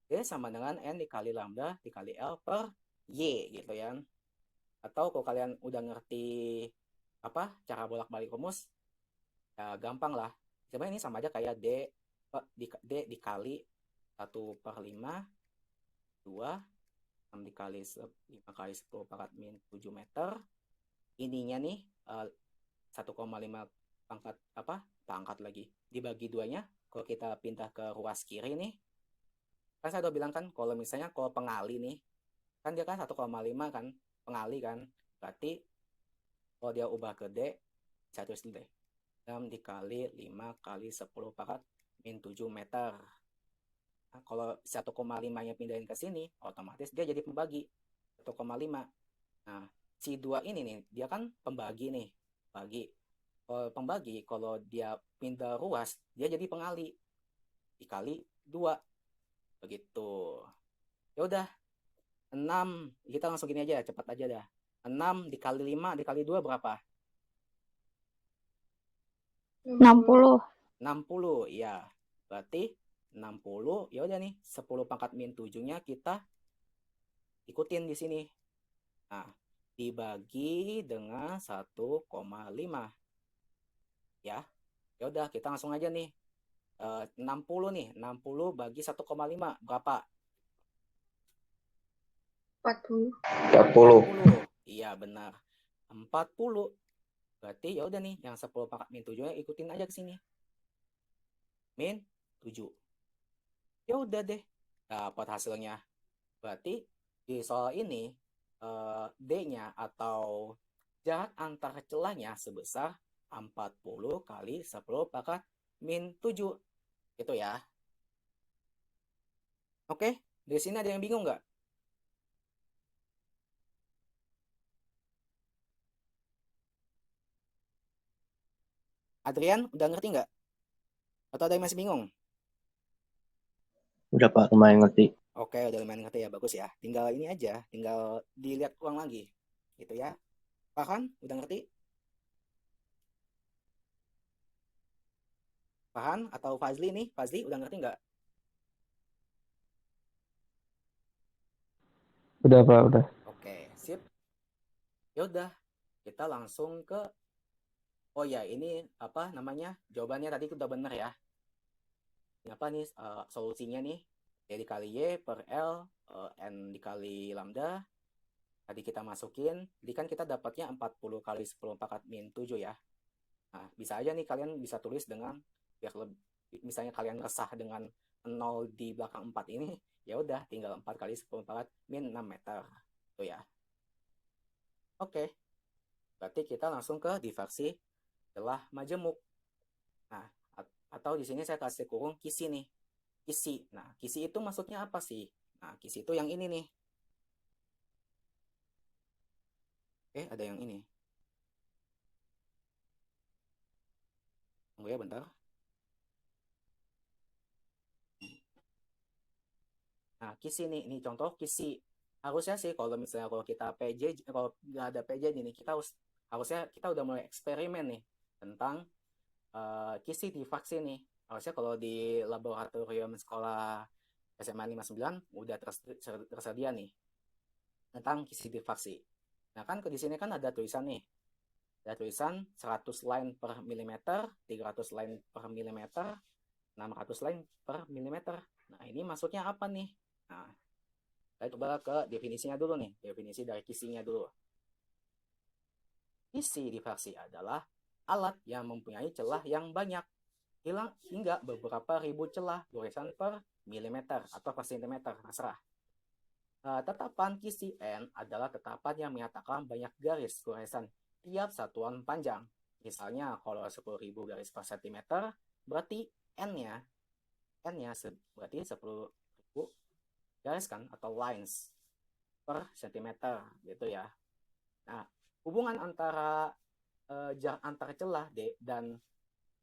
D sama dengan N dikali lambda dikali L per Y gitu ya. Atau kalau kalian udah ngerti apa cara bolak-balik rumus, ya gampang lah. Sebenarnya ini sama aja kayak D dikali 1/5 2 6 dikali 5 kali 10 pangkat min 7 meter. Ininya nih 1,5 pangkat lagi dibagi 2-nya. Kalau kita pindah ke ruas kiri nih, kan saya udah bilang kan kalau misalnya kalau pengali nih kan dia kan 1,5 kan pengali kan, berarti kalau dia ubah ke D saya tulis dulu deh, 6 dikali 5 kali 10 pangkat min 7 meter. Nah, kalau 1,5-nya pindahin ke sini, otomatis dia jadi pembagi 1,5. Nah, si 2 ini nih, dia kan pembagi nih, bagi. Pembagi, kalau dia pindah ruas, dia jadi pengali. Dikali 2. Begitu. Ya udah, 6. Kita langsung gini aja, cepat aja dah. 6 dikali 5 dikali 2 berapa? 60. 60, ya. Berarti 60, ya udah nih, 10 pangkat min 7-nya kita ikutin di sini. Nah, dibagi dengan 1,5. Ya. Ya udah, kita langsung aja nih. 60 nih, 60 bagi 1,5 berapa? 40. 40. Iya, benar. 40. Berarti ya udah nih, yang 10 pangkat min 7-nya ikutin aja ke sini. Min 7. Ya udah deh, dapat hasilnya. Berarti di soal ini D-nya atau jarak antar celahnya sebesar 40 kali 10 pangkat min 7. Itu ya. Oke, di sini ada yang bingung nggak? Adrian, udah ngerti nggak? Atau ada yang masih bingung? Udah Pak, lumayan ngerti. Oke, udah lumayan ngerti ya, bagus ya. Tinggal ini aja, tinggal dilihat ulang lagi. Gitu ya. Farhan, udah ngerti? Farhan atau Fazli nih? Fazli, udah ngerti nggak? Udah Pak, udah. Oke, sip. Ya udah, kita langsung ke oh ya, ini apa namanya? Jawabannya tadi udah bener ya. Ini apa nih solusinya nih? D dikali Y per L N dikali lambda. Tadi kita masukin, jadi kan kita dapatnya 40 kali 10 pangkat min 7 ya. Nah, bisa aja nih kalian bisa tulis dengan biar misalnya kalian resah dengan 0 di belakang 4 ini, ya udah tinggal 4 kali 10 pangkat min 6 meter. Tuh ya. Oke. Berarti kita langsung ke diversi celah majemuk. Nah, atau di sini saya kasih kurung kisi nih. Kisi. Nah, kisi itu maksudnya apa sih? Nah, kisi itu yang ini nih. Ada yang ini. Tunggu ya bentar. Nah, kisi nih, ini contoh kisi. Harusnya sih kalau misalnya kalau kita PJ, kalau nggak ada PJ nih, harusnya kita udah mulai eksperimen nih tentang kisi difaksi nih. Harusnya kalau di laboratorium sekolah SMA 59 udah tersedia nih tentang kisi difaksi. Nah kan di sini kan ada tulisan nih. Ada tulisan 100 line per milimeter, 300 line per milimeter, 600 line per milimeter. Nah ini maksudnya apa nih? Nah, kita coba ke definisinya dulu nih. Definisi dari kisinya dulu. Kisi difaksi adalah alat yang mempunyai celah yang banyak, hilang hingga beberapa ribu celah goresan per milimeter atau per sentimeter, terserah. Tetapan kisi N adalah tetapan yang menyatakan banyak garis goresan tiap satuan panjang. Misalnya kalau 10.000 garis per sentimeter, berarti N-nya berarti 10.000 garis kan, atau lines per sentimeter gitu ya. Nah, hubungan antara jarak antar celah D dan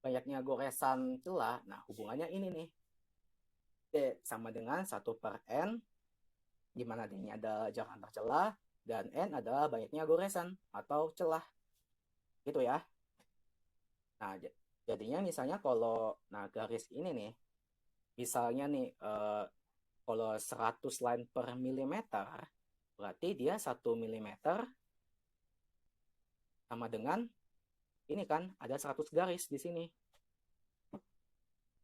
banyaknya goresan celah, nah hubungannya ini nih. D sama dengan 1 per N, di mana D-nya ada jarak antar celah, dan N adalah banyaknya goresan atau celah. Gitu ya. Nah, jadinya misalnya kalau, nah garis ini nih, misalnya nih, Kalau 100 line per milimeter, berarti dia 1 milimeter sama dengan ini kan ada 100 garis di sini.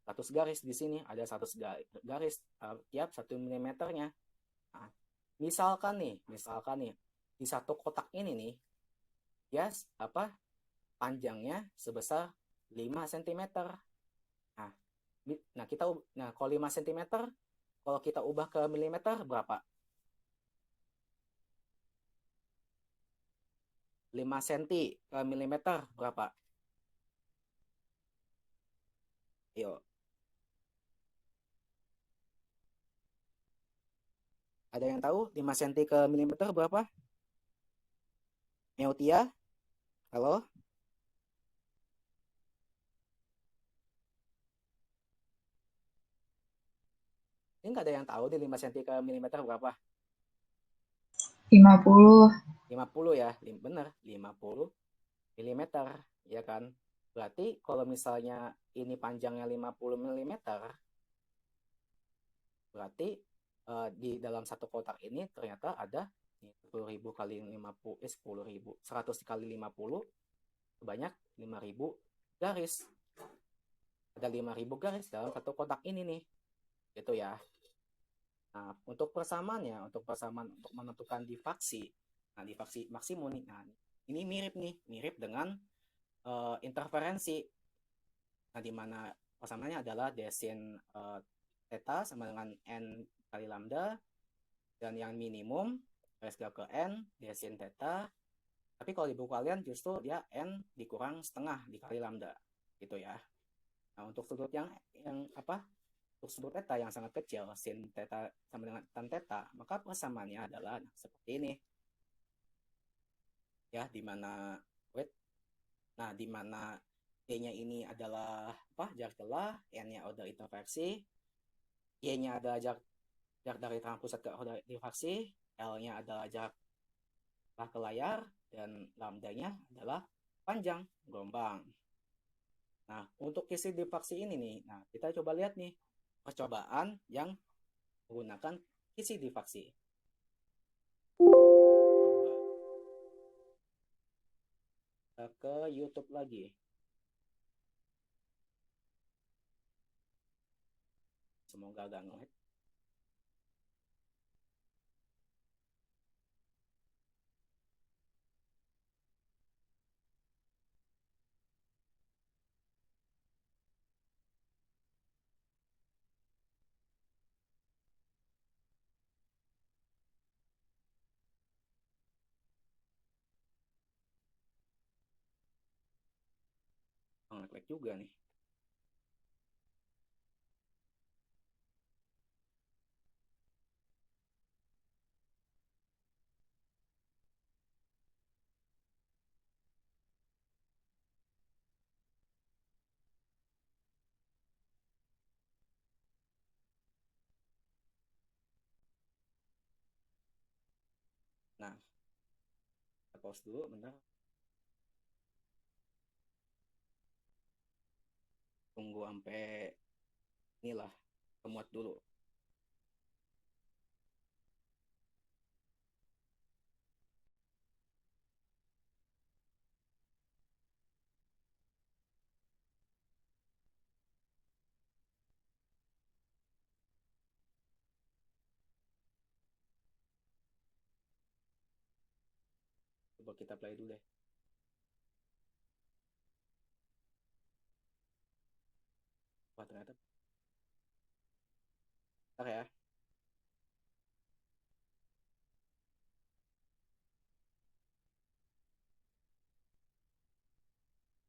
100 garis di sini, ada 100 garis tiap 1 milimeternya. Nah, misalkan nih, di satu kotak ini nih, ya panjangnya sebesar 5 cm. Nah, kalau 5 cm, kalau kita ubah ke milimeter berapa? 5 cm ke milimeter berapa? Yuk. Ada yang tahu 5 cm ke milimeter berapa? Meutia? Halo? Ini nggak ada yang tahu di 5 cm ke milimeter berapa? 50. 50 ya, bener, 50 milimeter, ya kan? Berarti kalau misalnya ini panjangnya 50 milimeter, berarti di dalam satu kotak ini ternyata ada 10.000 kali 50, 10.000, 100 kali 50, sebanyak 5.000 garis. Ada 5.000 garis dalam satu kotak ini nih, gitu ya. Nah, untuk persamaannya, untuk menentukan difaksi, nah difaksi maksimum nih, nah ini mirip dengan interferensi. Nah, di mana persamaannya adalah desin theta sama dengan n kali lambda, dan yang minimum raised ke n desin theta. Tapi kalau di buku kalian justru dia n dikurang setengah dikali lambda, gitu ya. Nah, untuk sudut yang untuk sudut theta yang sangat kecil, sin theta sama dengan tan theta, maka persamaannya adalah seperti ini. Ya, di mana D-nya ini adalah jarak celah, N-nya order interfaksi, Y-nya adalah jarak dari terang pusat ke order diffraksi, L-nya adalah jarak ke layar, dan lambda-nya adalah panjang gelombang. Nah, untuk kisi diffraksi ini nih, nah kita coba lihat nih percobaan yang menggunakan kisi diffraksi. Coba ke YouTube lagi. Semoga gak nge-lag. Nge-lag juga nih. Nah, kita pause dulu bentar. Tunggu sampai inilah kemuat dulu. Coba kita play dulu deh. Wah, ternyata. Bentar ya.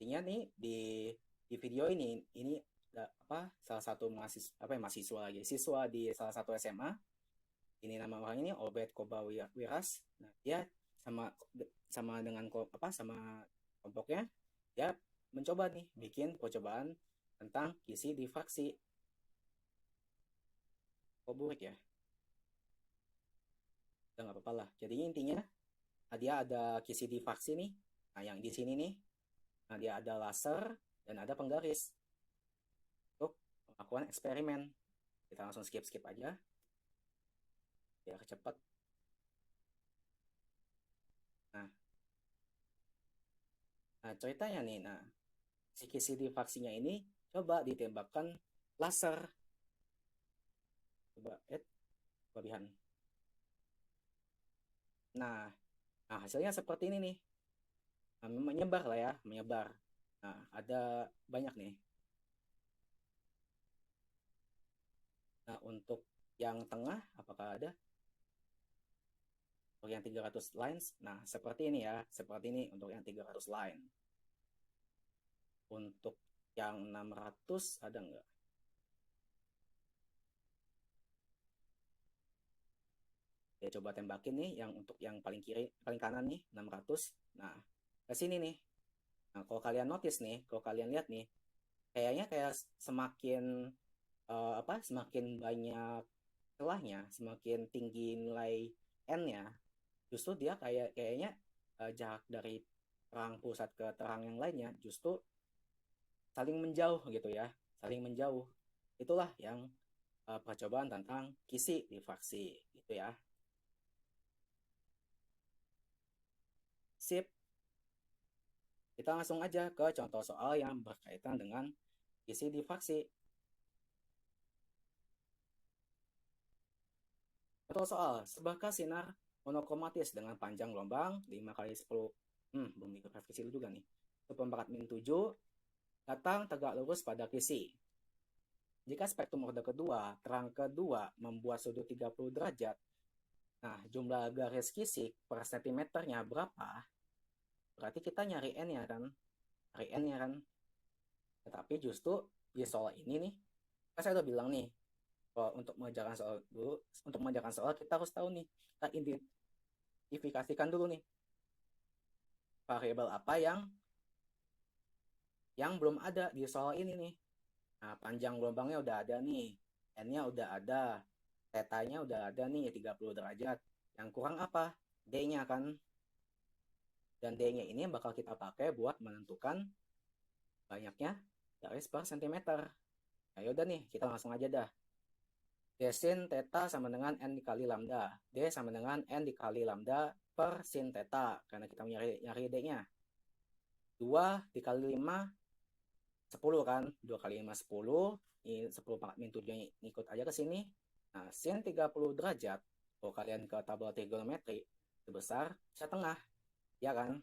Intinya nih di video ini salah satu siswa di salah satu SMA. Ini nama orang ini Obed Koba Wiras. Nah, dia sama dengan sama kelompoknya, dia mencoba nih bikin percobaan tentang kisi diffraksi. Kok burik ya? Udah nggak apa-apa lah. Jadi intinya dia ada kisi diffraksi nih. Nah, yang di sini nih, nah dia ada laser dan ada penggaris untuk melakukan eksperimen. Kita langsung skip aja. biar cepat. Nah, ceritanya nih, si kisi difaksinya ini coba ditembakkan laser. Coba, kelebihan. Nah, hasilnya seperti ini nih. Menyebar lah ya, menyebar. Nah, ada banyak nih. Nah, untuk yang tengah, apakah ada? Untuk yang 300 lines, nah seperti ini ya, seperti ini untuk yang 300 line. Untuk yang 600 ada nggak? Ya coba tembakin nih yang untuk yang paling kiri, paling kanan nih 600. Nah, ke sini nih. Nah, kalau kalian notice nih, kalau kalian lihat nih, kayaknya kayak semakin semakin banyak celahnya, semakin tinggi nilai n-nya, justru dia kayaknya jarak dari terang pusat ke terang yang lainnya justru saling menjauh gitu ya, saling menjauh. Itulah yang percobaan tentang kisi difaksi gitu ya. Sip. Kita langsung aja ke contoh soal yang berkaitan dengan kisi difaksi. Contoh soal, sebuah sinar monokromatis dengan panjang gelombang 5 kali 10. Belum digrafisi juga nih. 1/4-7 datang tegak lurus pada kisi. Jika spektrum order kedua, terang kedua membuat sudut 30 derajat, nah jumlah garis kisi per sentimeternya berapa? Berarti kita nyari n-nya kan? Nyari n-nya kan? Tetapi justru di soal ini nih, kan saya udah bilang nih, untuk mengerjakan soal kita harus tahu nih, kita identifikasikan dulu nih variabel apa yang belum ada di soal ini nih. Nah, panjang gelombangnya udah ada nih, n-nya udah ada, theta-nya udah ada nih 30 derajat. Yang kurang apa? D-nya kan. Dan D-nya ini bakal kita pakai buat menentukan banyaknya garis per sentimeter. Nah, yaudah nih, kita langsung aja dah. D sin theta sama dengan N dikali lambda. D sama dengan N dikali lambda per sin theta. Karena kita nyari D-nya. 2 dikali 5, 10 kan. 2 kali 5, 10. Ini 10/7 ngikut aja ke sini. Nah, sin 30 derajat. Kalau kalian ke tabel trigonometri, sebesar setengah. Ya kan?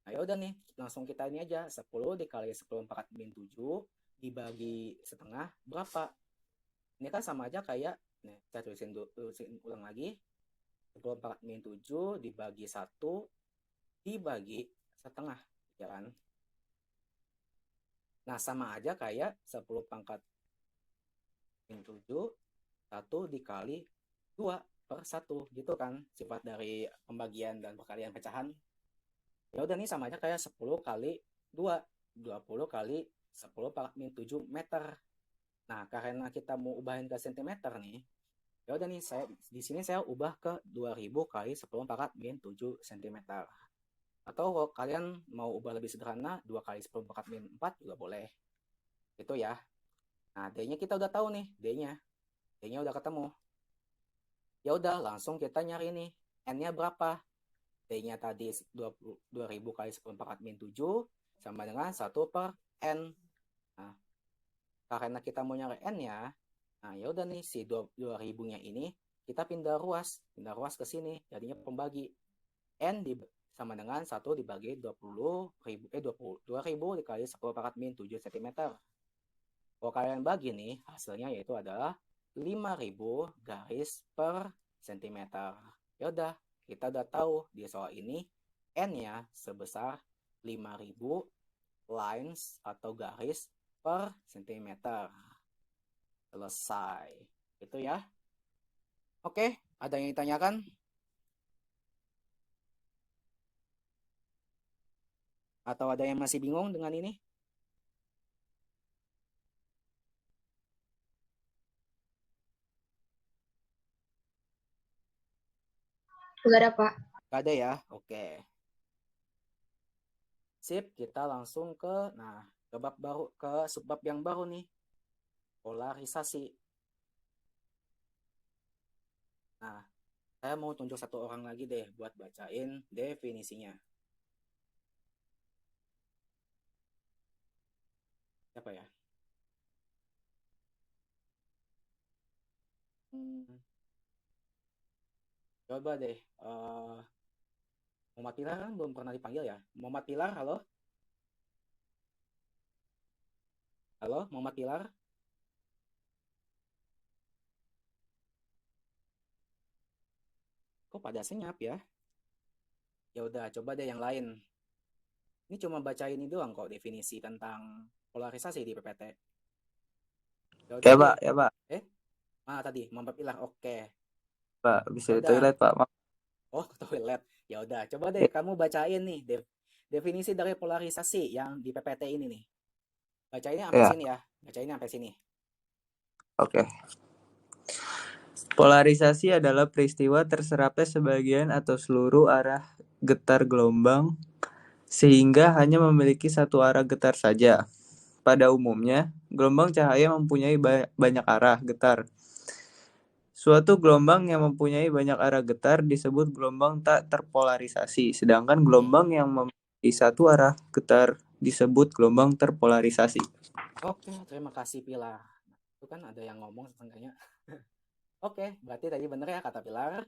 Nah, yaudah nih. Langsung kita ini aja. 10 dikali 10/7 dibagi setengah berapa? Ini kan sama aja kayak, nih, saya tulisin ulang lagi. 10/7 dibagi 1 dibagi setengah, ya kan? Nah, sama aja kayak 10/7 1 dikali 2 per 1, gitu kan? Sifat dari pembagian dan perkalian pecahan. Ya udah nih sama aja kayak 10 kali 2, 20 kali 10/7 meter. Nah, karena kita mau ubahin ke sentimeter nih, ya udah nih di sini saya ubah ke 2000 kali 10/7 cm. Atau kalau kalian mau ubah lebih sederhana, 2 kali 10/4 juga boleh. Itu ya. Nah, D-nya kita udah tahu nih, D-nya udah ketemu. Ya udah, langsung kita nyari nih, N-nya berapa? D-nya tadi 2000 kali 10/7 sama dengan 1/N. Nah, karena kita mau nyari n-nya, nah ya udah nih si 2000-nya ini kita pindah ruas ke sini, jadinya pembagi. N sama dengan 1 dibagi 20.000 2000 dikali 10/7 cm. Kalau kalian bagi nih, hasilnya yaitu adalah 5000 garis per sentimeter. Ya udah, kita udah tahu di soal ini n-nya sebesar 5000 lines atau garis per sentimeter. Selesai. Itu ya. Oke, ada yang ditanyakan? Atau ada yang masih bingung dengan ini? Enggak ada, Pak. Gak ada ya? Oke. Sip, kita langsung ke subbab yang baru nih. Polarisasi. Nah, saya mau tunjuk satu orang lagi deh buat bacain definisinya. Siapa ya? Coba deh. Muhammad Pilar kan belum pernah dipanggil ya. Muhammad Pilar, halo? Halo, Muhammad Pilar? Kok pada senyap ya? Ya udah, coba deh yang lain. Ini cuma baca ini doang kok definisi tentang polarisasi di PPT. Ya udah Ya deh. Pak, ya Pak. Mana tadi? Muhammad Pilar. Oke. Pak, bisa di Udah. toilet Pak. Oh, ke toilet. Ya udah, coba deh kamu bacain nih definisi dari polarisasi yang di PPT ini nih. Bacainnya sampai Ya, sini ya. Bacainnya sampai sini. oke. Polarisasi adalah peristiwa terserapnya sebagian atau seluruh arah getar gelombang sehingga hanya memiliki satu arah getar saja. Pada umumnya, gelombang cahaya mempunyai banyak arah getar. Suatu gelombang yang mempunyai banyak arah getar disebut gelombang tak terpolarisasi, sedangkan gelombang yang memiliki satu arah getar disebut gelombang terpolarisasi. Oke, terima kasih Pilar. Itu kan ada yang ngomong setengahnya. Oke, berarti tadi benar ya kata Pilar.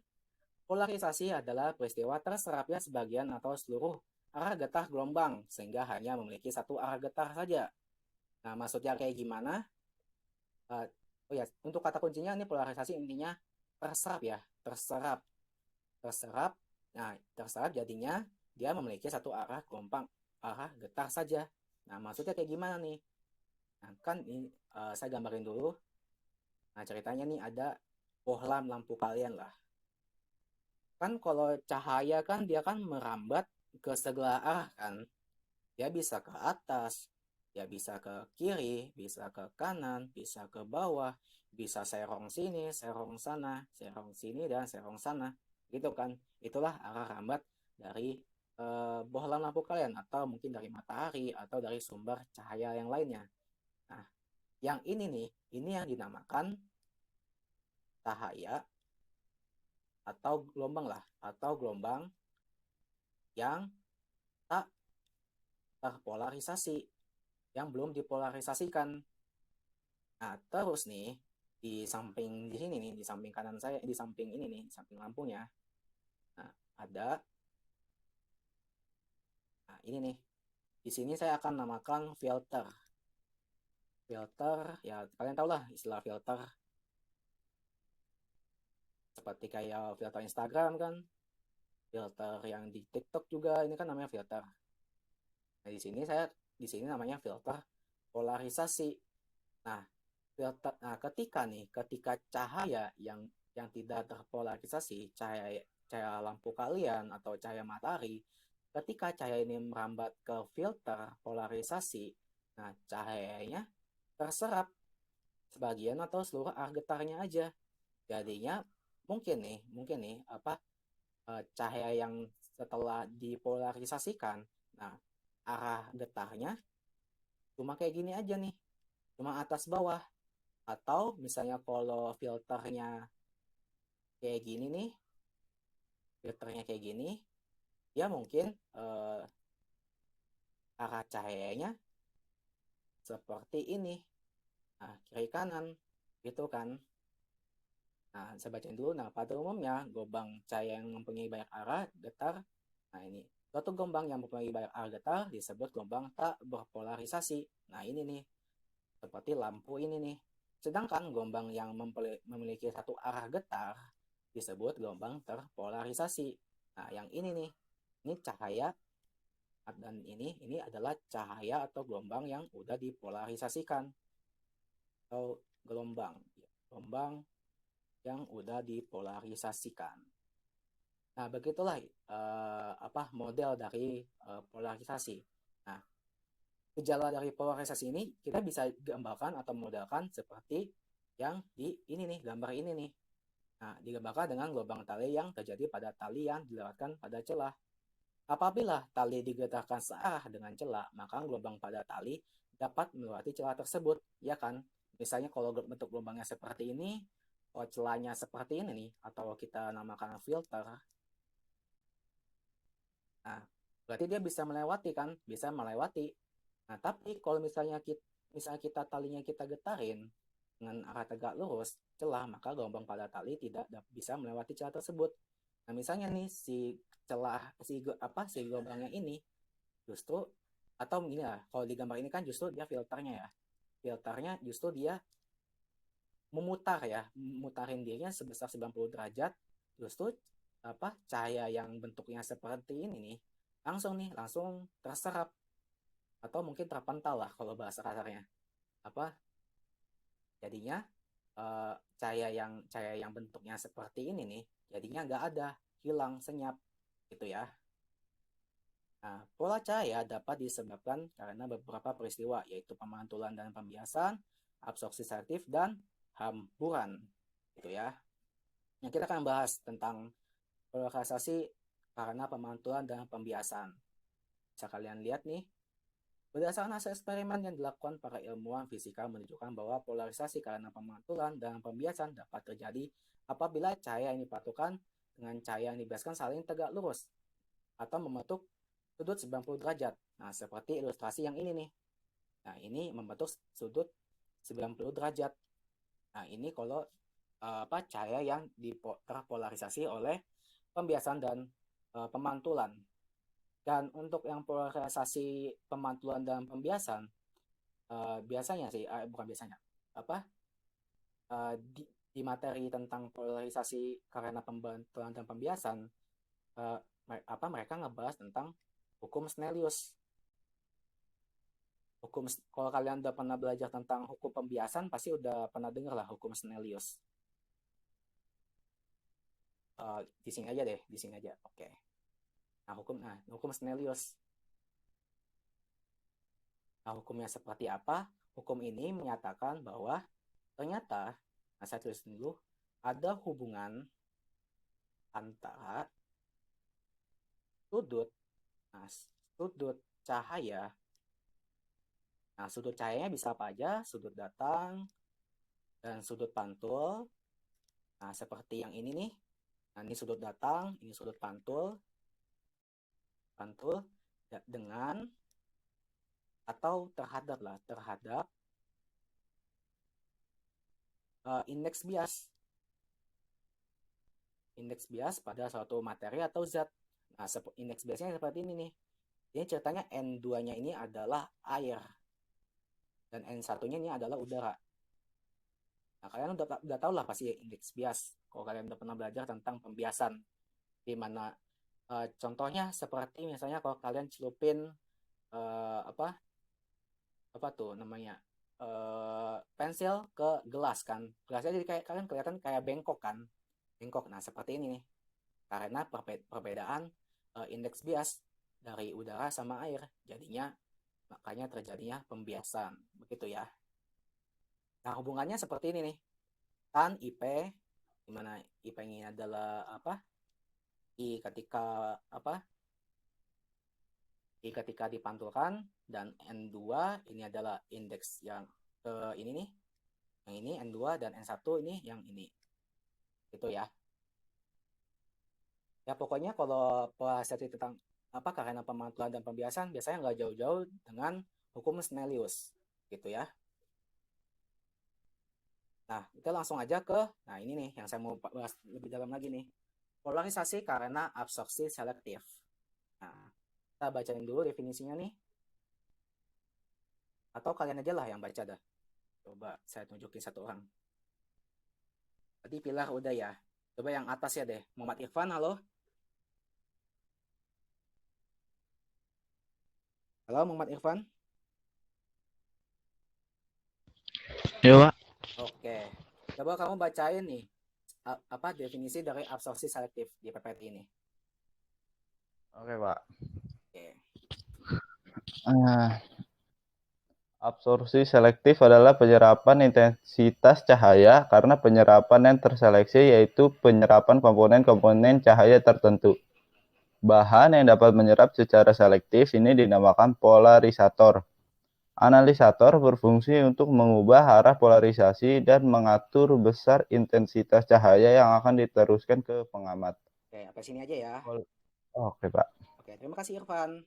Polarisasi adalah peristiwa terserapnya sebagian atau seluruh arah getah gelombang sehingga hanya memiliki satu arah getah saja. Nah, maksudnya kayak gimana? Oh ya, untuk kata kuncinya ini polarisasi intinya terserap ya, terserap. Nah, terserap jadinya dia memiliki satu arah gelombang, arah getar saja. Nah, maksudnya kayak gimana nih? Nah, kan ini saya gambarin dulu. Nah, ceritanya nih ada bohlam lampu kalian lah. Kan kalau cahaya kan dia kan merambat ke segala arah kan. Dia bisa ke atas, dia bisa ke kiri, bisa ke kanan, bisa ke bawah, bisa serong sini, serong sana, serong sini, dan serong sana. Gitu kan. Itulah arah rambat dari bohlam lampu kalian, atau mungkin dari matahari, atau dari sumber cahaya yang lainnya. Nah, yang ini nih, ini yang dinamakan cahaya atau gelombang lah, atau gelombang yang tak terpolarisasi, yang belum dipolarisasikan. Nah, terus nih di samping di sini nih, di samping kanan saya, di samping ini nih, di samping lampunya. Nah, ada ini nih. Di sini saya akan namakan filter. Filter, ya kalian tahu lah istilah filter. Seperti kayak filter Instagram kan, filter yang di TikTok juga ini kan namanya filter. Nah, di sini namanya filter polarisasi. Nah, ketika cahaya yang tidak terpolarisasi, cahaya lampu kalian atau cahaya matahari, ketika cahaya ini merambat ke filter polarisasi, nah cahayanya terserap sebagian atau seluruh arah getarnya aja. Jadinya mungkin nih cahaya yang setelah dipolarisasikan, nah arah getarnya cuma kayak gini aja nih, cuma atas bawah. Atau misalnya kalau filternya kayak gini nih, ya mungkin arah cahayanya seperti ini. Nah, kiri kanan gitu kan. Nah, saya bacain dulu. Nah, pada umumnya gelombang cahaya yang mempunyai banyak arah getar. Nah, ini suatu gelombang yang mempunyai banyak arah getar disebut gelombang tak berpolarisasi. Nah, ini nih. Seperti lampu ini nih. Sedangkan gelombang yang memiliki satu arah getar disebut gelombang terpolarisasi. Nah, yang ini nih. Ini cahaya, dan ini adalah cahaya atau gelombang yang udah dipolarisasikan. Atau gelombang yang udah dipolarisasikan. Nah, begitulah model dari polarisasi. Nah, gejala dari polarisasi ini kita bisa gambarkan atau modelkan seperti yang di ini nih, gambar ini nih. Nah, digambarkan dengan gelombang tali yang terjadi pada tali yang dilewatkan pada celah. Apabila tali digetarkan searah dengan celah, maka gelombang pada tali dapat melewati celah tersebut, ya kan? Misalnya kalau bentuk gelombangnya seperti ini, celahnya seperti ini nih, atau kita namakan filter, nah berarti dia bisa melewati kan, bisa melewati. Nah tapi kalau misalnya kita talinya kita getarin dengan arah tegak lurus celah, maka gelombang pada tali tidak bisa melewati celah tersebut. Nah misalnya nih si gelombangnya ini justru, atau ini lah, kalau di gambar ini kan justru dia filternya justru dia memutarin dirinya sebesar 90 derajat, justru cahaya yang bentuknya seperti ini nih langsung terserap atau mungkin terpental lah kalau bahasa kasarnya. Jadinya cahaya yang bentuknya seperti ini nih jadinya nggak ada, hilang, senyap gitu ya. Nah, pola cahaya dapat disebabkan karena beberapa peristiwa, yaitu pemantulan dan pembiasan, absorpsi selektif, dan hamburan gitu ya. Yang kita akan bahas tentang polarisasi karena pemantulan dan pembiasan. Bisa kalian lihat nih, berdasarkan hasil eksperimen yang dilakukan para ilmuwan fisika menunjukkan bahwa polarisasi karena pemantulan dan pembiasan dapat terjadi apabila cahaya yang dipatukan dengan cahaya yang dibiaskan saling tegak lurus atau membentuk sudut 90 derajat. Nah, seperti ilustrasi yang ini nih. Nah, ini membentuk sudut 90 derajat. Nah, ini kalau cahaya yang terpolarisasi oleh pembiasan dan pemantulan. Dan untuk yang polarisasi pemantulan dan pembiasan, di materi tentang polarisasi karena pemantulan dan pembiasan, mereka ngebahas tentang hukum Snellius. Kalau kalian udah pernah belajar tentang hukum pembiasan, pasti udah pernah dengar lah hukum Snellius. Di sini aja. Oke. Nah, hukum Snellius. Nah, hukumnya seperti apa? Hukum ini menyatakan bahwa ternyata, saya tulis dulu, ada hubungan antara sudut cahaya. Nah, sudut cahayanya bisa apa aja? Sudut datang dan sudut pantul. Nah, seperti yang ini nih. Nah, ini sudut datang, ini sudut pantul dengan atau terhadap indeks bias pada suatu materi atau zat. Nah, indeks biasnya seperti ini nih. Ini ceritanya N2-nya ini adalah air dan N1-nya ini adalah udara. Nah, kalian udah tahu lah pasti indeks bias kalau kalian udah pernah belajar tentang pembiasan, di mana contohnya seperti misalnya kalau kalian celupin pensil ke gelas kan, gelasnya jadi kayak kalian kelihatan kayak bengkok. Nah, seperti ini nih, karena perbedaan indeks bias dari udara sama air, makanya terjadinya pembiasan, begitu ya. Nah, hubungannya seperti ini nih, tan IP, di mana IP ini adalah I ketika dipantulkan, dan N2 ini adalah indeks yang ini nih, yang ini N2, dan N1 ini yang ini, gitu ya. Ya pokoknya kalau polarisasi tentang karena pemantulan dan pembiasan biasanya nggak jauh-jauh dengan hukum Snellius, gitu ya. Nah, kita langsung aja ke, ini nih yang saya mau bahas lebih dalam lagi nih. Polarisasi karena absorpsi selektif. Nah, kita bacain dulu definisinya nih. Atau kalian aja lah yang baca dah. Coba saya tunjukin satu orang. Tadi pilar udah ya. Coba yang atas ya deh. Muhammad Irfan, halo. Halo Muhammad Irfan. Ya, Pak. Oke. Coba kamu bacain nih. Definisi dari absorpsi selektif di PPT ini. Oke, Pak. Oke. Absorpsi selektif adalah penyerapan intensitas cahaya karena penyerapan yang terseleksi, yaitu penyerapan komponen-komponen cahaya tertentu. Bahan yang dapat menyerap secara selektif ini dinamakan polarisator. Analisator berfungsi untuk mengubah arah polarisasi dan mengatur besar intensitas cahaya yang akan diteruskan ke pengamat. Oke, sampai sini aja ya. Oke, Pak. Oke, terima kasih Irfan.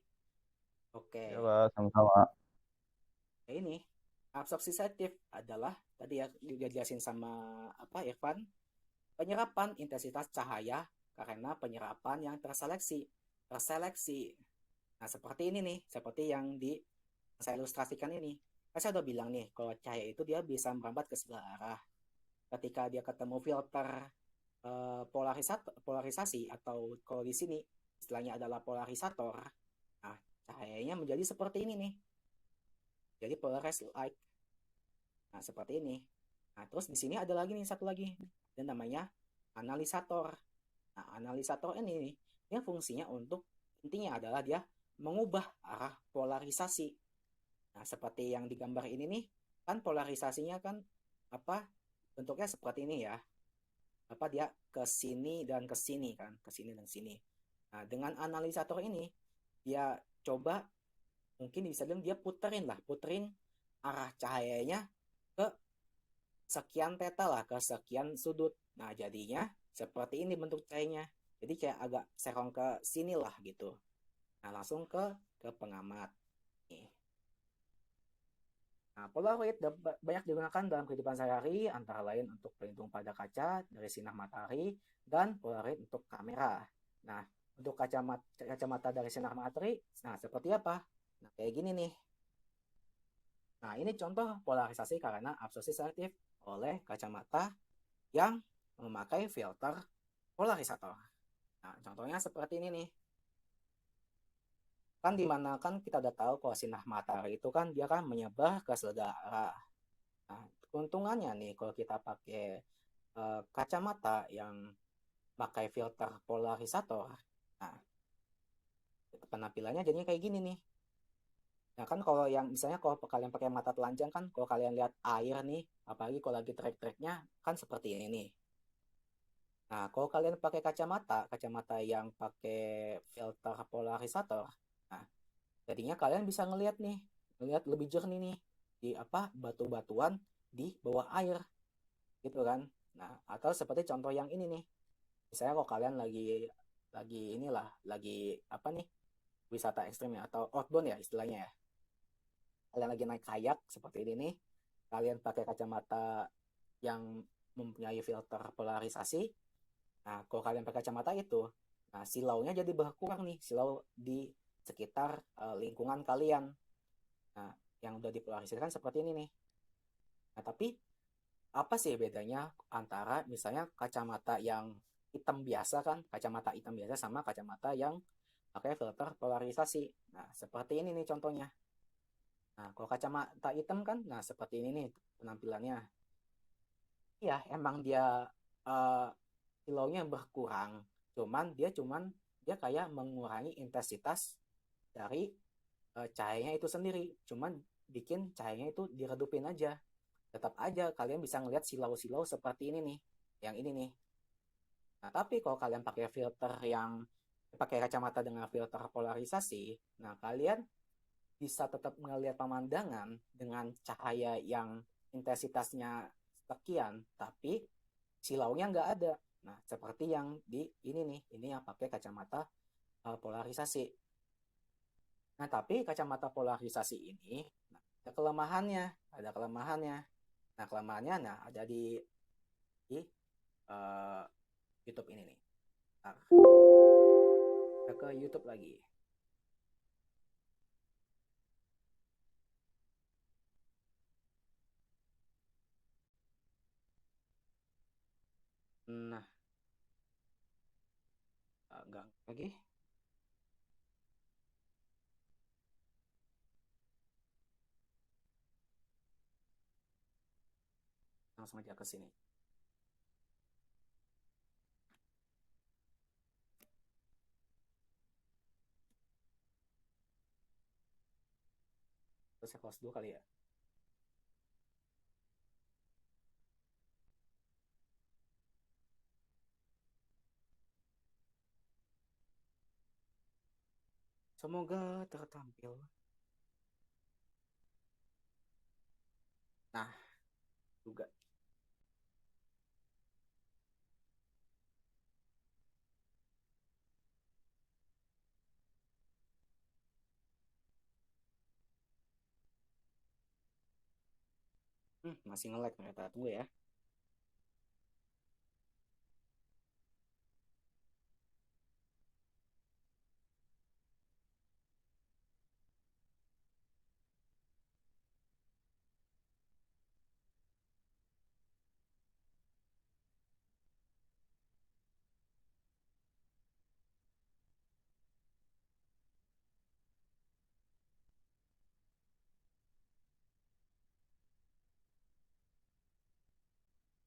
Oke, Ya, Pak, sama-sama. ini absorpsi selektif adalah tadi ya juga jelasin sama Irfan, penyerapan intensitas cahaya karena penyerapan yang terseleksi. Nah, seperti ini nih, seperti yang saya ilustrasikan ini. Saya udah bilang nih, kalau cahaya itu dia bisa merambat ke segala arah. Ketika dia ketemu filter polarisasi, atau kalau di sini istilahnya adalah polarisator, nah cahayanya menjadi seperti ini nih. Jadi polarized light. Nah, seperti ini. Nah, terus di sini ada lagi nih satu lagi, dan namanya analisator. Nah, analisator ini nih, dia fungsinya untuk intinya adalah dia mengubah arah polarisasi. Nah, seperti yang digambar ini nih, kan polarisasinya kan bentuknya seperti ini ya. Dia ke sini dan ke sini kan, ke sini dan sini. Nah, dengan analisator ini dia coba mungkin bisa bilang dia puterin arah cahayanya ke sekian theta lah, ke sekian sudut. Nah, jadinya seperti ini bentuk cahayanya. Jadi kayak agak serong ke sini lah gitu. Nah, langsung ke pengamat. Nih. Nah, Polaroid banyak digunakan dalam kehidupan sehari-hari, antara lain untuk pelindung pada kaca dari sinar matahari dan Polaroid untuk kamera. Nah, untuk kacamata dari sinar matahari, nah seperti apa? Nah, kayak gini nih. Nah, ini contoh polarisasi karena absorpsi selektif oleh kacamata yang memakai filter polarisator. Nah, contohnya seperti ini nih. Kan dimana kan kita udah tahu kalau sinar matahari itu kan dia kan menyebar ke segala arah. Nah, keuntungannya nih kalau kita pakai kacamata yang pakai filter polarisator, nah penampilannya jadinya kayak gini nih. Nah kan kalau yang misalnya kalau kalian pakai mata telanjang kan, kalau kalian lihat air nih, apalagi kalau lagi trek-treknya kan seperti ini nih. Nah kalau kalian pakai kacamata yang pakai filter polarisator, nah jadinya kalian bisa ngelihat lebih jernih nih di batu-batuan di bawah air gitu kan. Nah atau seperti contoh yang ini nih, misalnya kalau kalian lagi wisata ekstrim ya, atau outbound ya istilahnya ya, kalian lagi naik kayak seperti ini nih, kalian pakai kacamata yang mempunyai filter polarisasi. Nah kalau kalian pakai kacamata itu, nah silaunya jadi berkurang nih, silau di sekitar lingkungan kalian. Nah yang udah dipolarisasikan seperti ini nih. Nah tapi apa sih bedanya antara misalnya kacamata yang hitam biasa kan, kacamata hitam biasa sama kacamata yang pakai filter polarisasi? Nah seperti ini nih contohnya. Nah kalau kacamata hitam kan, nah seperti ini nih penampilannya. Iya emang dia silaunya berkurang, dia kayak mengurangi intensitas dari cahayanya itu sendiri, cuman bikin cahayanya itu diredupin aja. Tetap aja kalian bisa ngelihat silau-silau seperti ini nih, yang ini nih. Nah tapi kalau kalian pakai kacamata dengan filter polarisasi, nah kalian bisa tetap melihat pemandangan dengan cahaya yang intensitasnya sekian, tapi silaunya nggak ada. Nah seperti yang di ini nih, ini yang pakai kacamata polarisasi. Nah tapi kacamata polarisasi ini, nah, ada kelemahannya. Nah kelemahannya ada di YouTube ini nih. Ntar. Kita ke YouTube lagi. Nah, enggak lagi. Langsung aja ke sini. Terus saya close dulu kali ya. Semoga tertampil. Nah, juga. Masih nge-lag ternyata. Tunggu ya.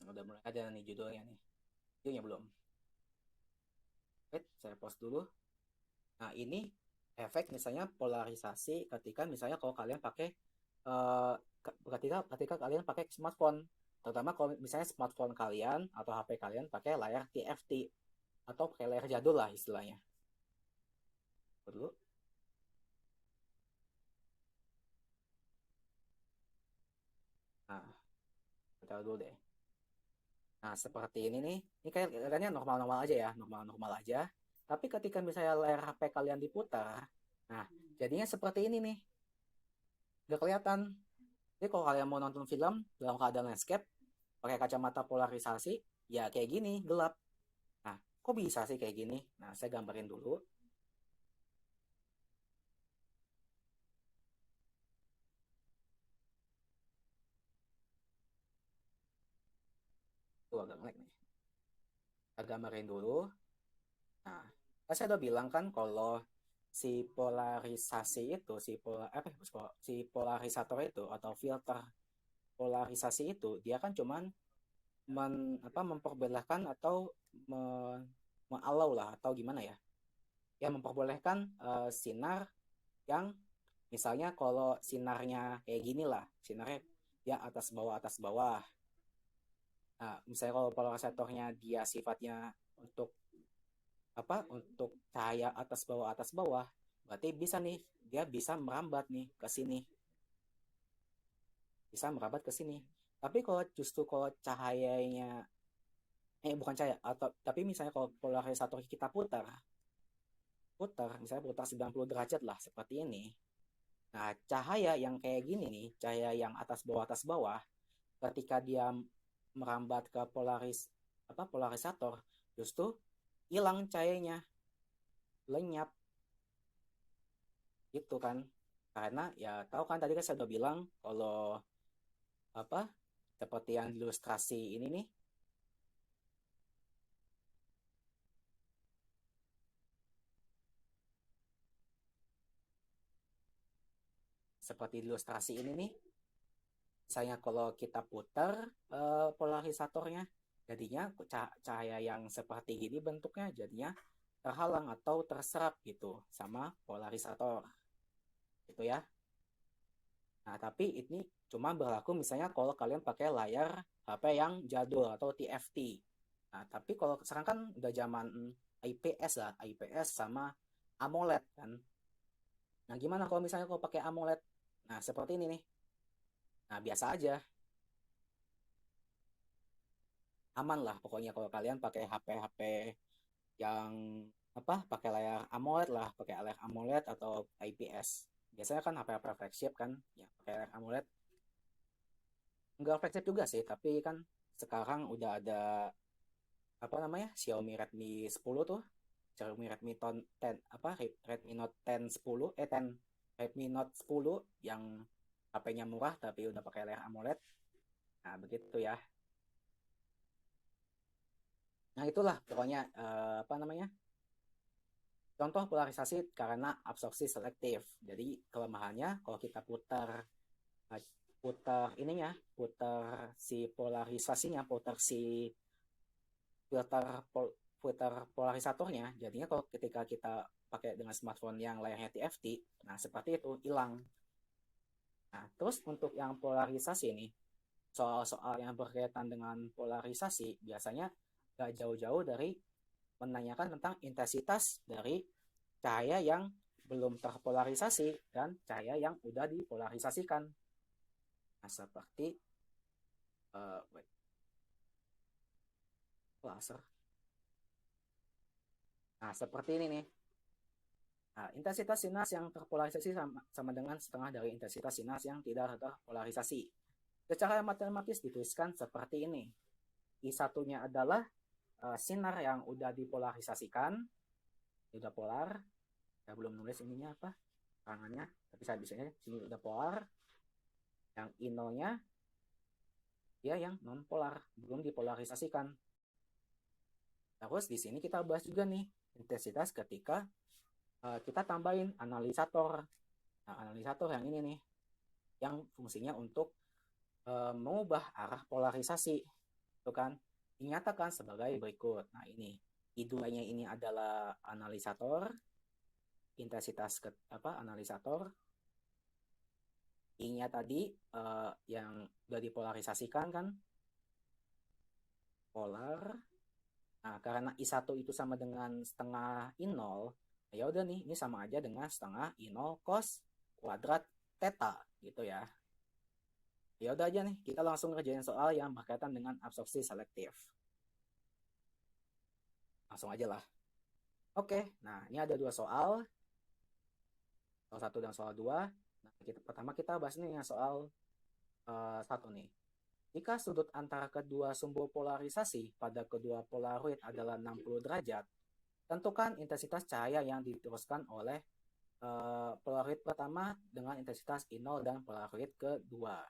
Udah mulai ada nih judulnya nih. Judulnya belum. Wait, saya pause dulu. Nah, ini efek misalnya polarisasi ketika misalnya kalau kalian pakai ketika kalian pakai smartphone, terutama kalau misalnya smartphone kalian atau HP kalian pakai layar TFT atau pakai layar jadul lah istilahnya. Dulu. Nah, kita dulu deh. Nah, seperti ini nih. Ini kayaknya normal-normal aja ya, normal-normal aja. Tapi ketika misalnya layar HP kalian diputar, nah, jadinya seperti ini nih. Gak kelihatan. Jadi kalau kalian mau nonton film dalam keadaan landscape, pakai kacamata polarisasi, ya kayak gini, gelap. Nah, kok bisa sih kayak gini? Nah, saya gambarin dulu. Tuh agak ngelag nih. Saya gambarin dulu. Nah, saya udah bilang kan kalau si polarisasi itu, si polarisator itu atau filter polarisasi itu, dia kan cuman memperbolehkan atau mengalau lah atau gimana ya? Ya memperbolehkan sinar yang misalnya kalau sinarnya kayak gini lah, sinarnya ya atas bawah. Nah, misalnya kalau polarisatornya dia sifatnya untuk untuk cahaya atas bawah, berarti bisa nih dia bisa merambat nih ke sini, bisa merambat ke sini. Tapi kalau justru kalau cahayanya bukan cahaya atau tapi misalnya kalau polarisator kita misalnya putar 90 derajat lah seperti ini. Nah, cahaya yang kayak gini nih, cahaya yang atas bawah, ketika dia merambat ke polarisator, justru hilang cahayanya, lenyap, gitu kan? Karena ya tahu kan tadi kan saya udah bilang kalau seperti yang ilustrasi ini nih, seperti ilustrasi ini nih. Misalnya kalau kita putar polarisatornya, jadinya cahaya yang seperti gini bentuknya jadinya terhalang atau terserap gitu sama polarisator. Gitu ya. Nah, tapi ini cuma berlaku misalnya kalau kalian pakai layar HP yang jadul atau TFT. Nah, tapi kalau sekarang kan udah zaman IPS lah, IPS sama AMOLED kan. Nah, gimana kalau misalnya kalau pakai AMOLED? Nah, seperti ini nih. Nah, biasa aja. Aman lah pokoknya kalau kalian pakai HP-HP yang pakai layar AMOLED lah, pakai layar AMOLED atau IPS. Biasanya kan HP-HP flagship kan, ya pakai layar AMOLED. Enggak flagship juga sih, tapi kan sekarang udah ada Xiaomi Redmi 10 tuh, Xiaomi Redmi Note 10 Redmi Note 10 10 Redmi Note 10 yang HP-nya murah tapi udah pakai layar AMOLED. Nah, begitu ya. Nah, itulah pokoknya contoh polarisasi karena absorpsi selektif. Jadi kelemahannya kalau kita putar si polarisasinya, putar si filter polarisatornya, jadinya kalau ketika kita pakai dengan smartphone yang layarnya TFT, nah seperti itu hilang. Nah, terus untuk yang polarisasi ini, soal-soal yang berkaitan dengan polarisasi biasanya gak jauh-jauh dari menanyakan tentang intensitas dari cahaya yang belum terpolarisasi dan cahaya yang udah dipolarisasikan. Nah, seperti wait. Laser. Nah, seperti ini nih. Nah, intensitas sinas yang terpolarisasi sama dengan setengah dari intensitas sinas yang tidak terpolarisasi. Secara matematis dituliskan seperti ini. I1-nya adalah sinar yang udah dipolarisasikan, udah polar. Saya belum nulis ininya apa, tangannya, tapi saya bisanya sini udah polar. Yang I0-nya ya yang non polar, belum dipolarisasikan. Terus di sini kita bahas juga nih intensitas ketika kita tambahin analisator. Nah, analisator yang ini nih, yang fungsinya untuk mengubah arah polarisasi, itu kan dinyatakan sebagai berikut. Nah, ini I2-nya ini adalah analisator, intensitas analisator. I-nya tadi yang udah dipolarisasikan kan, polar. Nah, karena I1 itu sama dengan setengah I0, ya udah nih, ini sama aja dengan setengah I0 cos kuadrat theta gitu ya. Ya udah aja nih, kita langsung ngerjain soal yang berkaitan dengan absorpsi selektif. Langsung aja lah. Oke, nah ini ada 2 soal. Soal 1 dan soal 2. Nah, pertama kita bahas nih yang soal 1 nih. Jika sudut antara kedua sumber polarisasi pada kedua polaroid adalah 60 derajat, tentukan intensitas cahaya yang diteruskan oleh polaroid pertama dengan intensitas I0 dan polaroid kedua.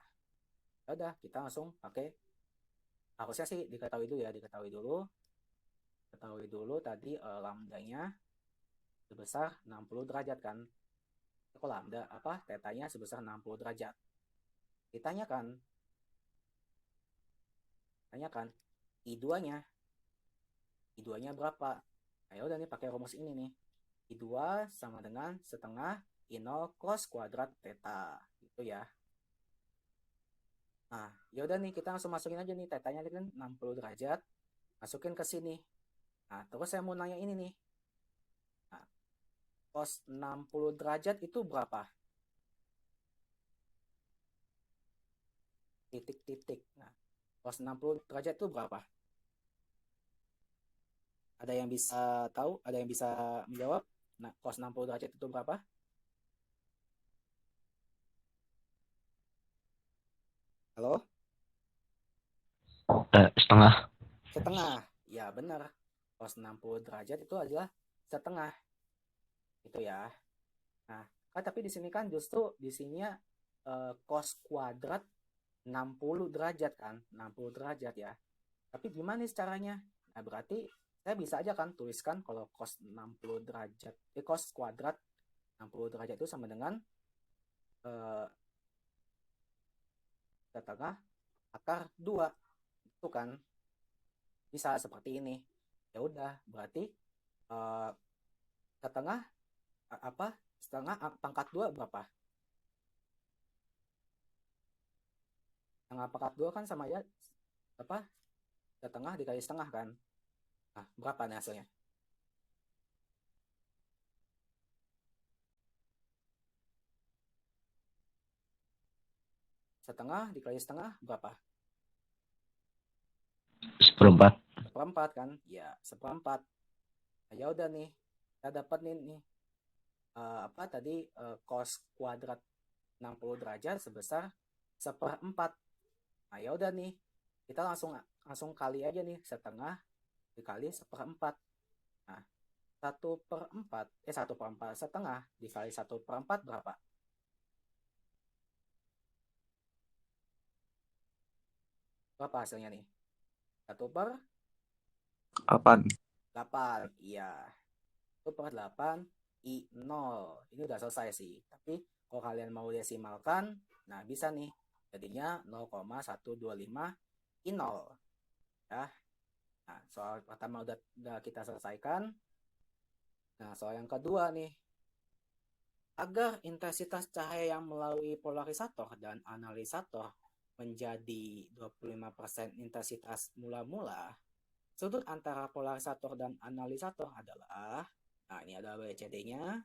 Ya udah, kita langsung pakai, harusnya sih diketahui dulu ya, diketahui dulu tadi lambdanya sebesar 60 derajat kan. Kok lambda tetanya sebesar 60 derajat. Ditanyakan I2-nya berapa? Nah, ya udah nih pakai rumus ini nih. I2 sama dengan setengah I0 cos kuadrat theta gitu ya. Nah, ya udah nih kita langsung masukin aja nih, tetanya kan 60 derajat. Masukin ke sini. Nah, terus saya mau nanya ini nih. Nah, cos 60 derajat itu berapa? Titik-titik. Nah, cos 60 derajat itu berapa? Ada yang bisa tahu? Ada yang bisa menjawab? Nah, cos 60 derajat itu berapa? Halo? Setengah. Setengah. Ya, benar. Cos 60 derajat itu adalah setengah. Itu ya. Nah, tapi di sini kan justru di sininya cos kuadrat 60 derajat kan, 60 derajat ya. Tapi gimana nih caranya? Nah, berarti saya bisa aja kan tuliskan kalau cos 60 derajat, cos kuadrat 60 derajat itu sama dengan setengah akar 2. Itu kan bisa seperti ini. Ya udah, berarti setengah pangkat 2 berapa? Setengah pangkat 2 kan sama aja setengah dikali setengah kan. Nah, berapa nih hasilnya? Setengah dikali setengah berapa? Seperempat. Seperempat kan? Ya, seperempat. Nah, ya udah nih, kita dapat nih cos kuadrat 60 derajat sebesar seperempat. Nah, ya udah nih, kita langsung kali aja nih, setengah dikali seperempat. Nah, 1/4 setengah dikali 1/4 berapa? Berapa hasilnya nih? 8. 8. Iya. 1/8 I0. Ini udah selesai sih. Tapi kalau kalian mau desimalkan, nah bisa nih. Jadinya 0,125 I0. Ya. Nah, soal pertama udah kita selesaikan. Nah, soal yang kedua nih. Agar intensitas cahaya yang melalui polarisator dan analisator menjadi 25% intensitas mula-mula, sudut antara polarisator dan analisator adalah, nah ini ada ABCD-nya.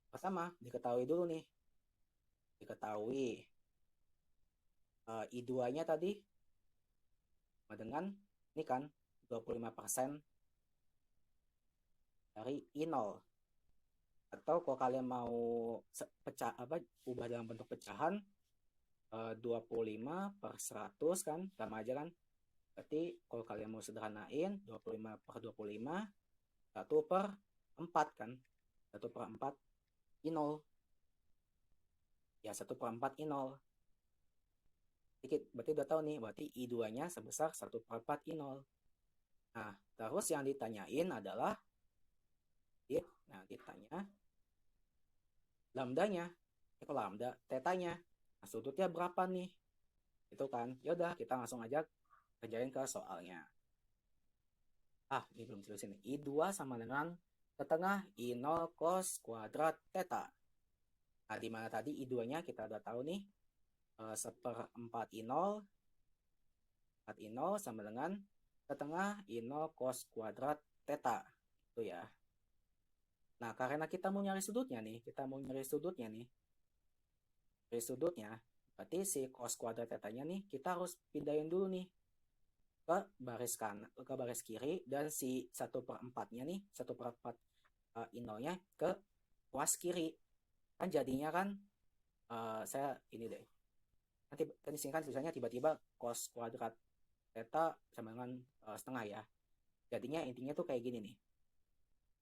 Pertama, diketahui I2-nya tadi sama dengan ini kan 25% dari I0. Atau kalau kalian mau ubah dalam bentuk pecahan, 25/100 kan, sama aja kan. Berarti kalau kalian mau sederhanain 25/25, 1/4 kan, 1/4 I0 ya, 1/4 I0. Berarti udah tahu nih, berarti I2 nya sebesar 1/4 I0. Nah, terus yang ditanyain adalah ditanya lambdanya, lambda tetanya. Nah, sudutnya berapa nih? Itu kan. Ya udah, kita langsung aja kerjain ke soalnya. Ini belum tulis ini. I2 sama dengan setengah I0 cos kuadrat theta. Nah, di mana tadi I2-nya kita udah tahu nih, 1/4 I0 sama dengan setengah I0 cos kuadrat theta. Itu ya. Nah, karena kita mau nyari sudutnya nih, berarti si cos kuadrat tetanya nih kita harus pindahin dulu nih ke baris kanan, ke baris kiri, dan si 1/4-nya nih, 1/4 I0-nya ke kuas kiri. Kan jadinya kan saya ini deh. Nanti di sini kan tulisannya tiba-tiba cos kuadrat theta sama dengan setengah ya. Jadinya intinya tuh kayak gini nih.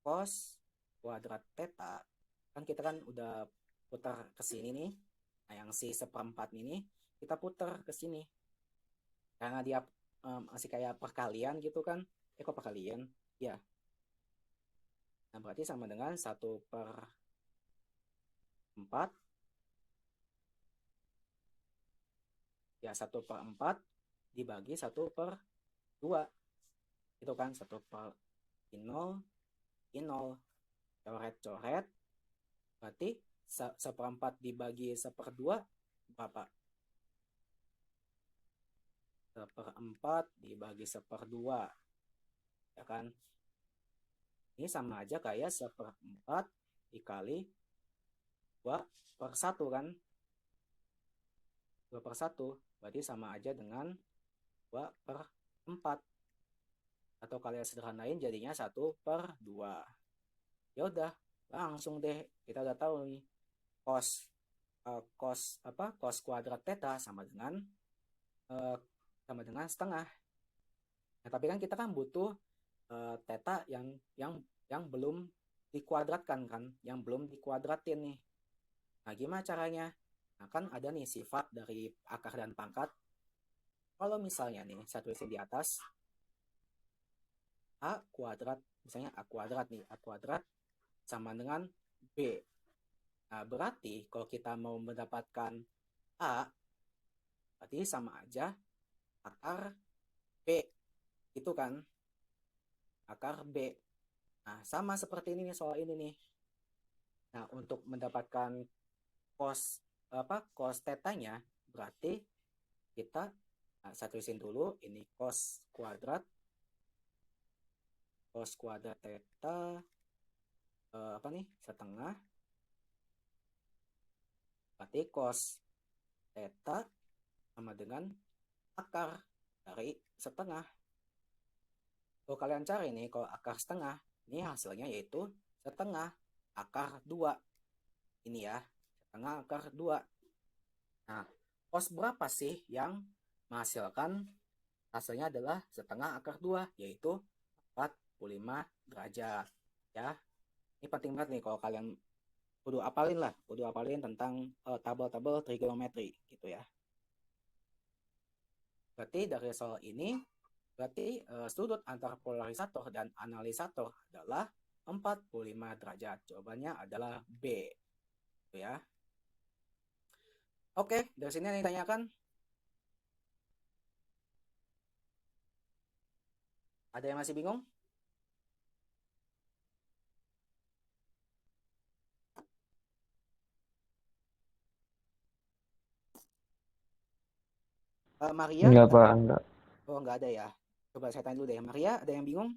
Cos kuadrat theta kan kita kan udah putar ke sini nih. Nah, yang si 1/4 ini kita putar ke sini. Karena dia masih kayak perkalian gitu kan. Kok perkalian? Ya. Nah, berarti sama dengan 1/4. Ya, 1/4 dibagi 1/2. Itu kan 1/I0. Coret. Berarti 1/4 dibagi 1/2 berapa? 1/4 dibagi 1/2. Ya kan? Ini sama aja kayak 1/4 dikali 2/1 kan? 2/1 berarti sama aja dengan 2/4. Atau kalian sederhanain jadinya 1/2. Ya udah, langsung deh kita udah tahu nih cos kuadrat theta sama dengan setengah. Nah, tapi kan kita kan butuh theta yang belum dikuadratkan kan, yang belum dikuadratin nih. Nah, gimana caranya? Nah, kan ada nih sifat dari akar dan pangkat. Kalau misalnya nih saya tulisin di atas A kuadrat, misalnya A kuadrat nih, A kuadrat sama dengan B. Nah, berarti kalau kita mau mendapatkan A, berarti sama aja akar B. Itu kan akar B. Nah, sama seperti ini nih soal ini nih. Nah, untuk mendapatkan cos tetanya, berarti kita saya tulisin dulu ini cos kuadrat theta setengah. Berarti cos theta sama dengan akar dari setengah. Kalau kalian cari nih, kalau akar setengah, ini hasilnya yaitu setengah akar 2. Ini ya, setengah akar 2. Nah, cos berapa sih yang menghasilkan hasilnya adalah setengah akar 2, yaitu 45 derajat. Ya, ini penting banget nih kalau kalian kudu apalin tentang tabel-tabel trigonometri gitu ya. Berarti dari soal ini, berarti sudut antara polarisator dan analisator adalah 45 derajat. Jawabannya adalah B. Gitu ya. Oke, dari sini yang ditanyakan. Ada yang masih bingung? Maria? Enggak, Pak, enggak. Oh, enggak ada ya. Coba saya tanya dulu deh. Maria, ada yang bingung?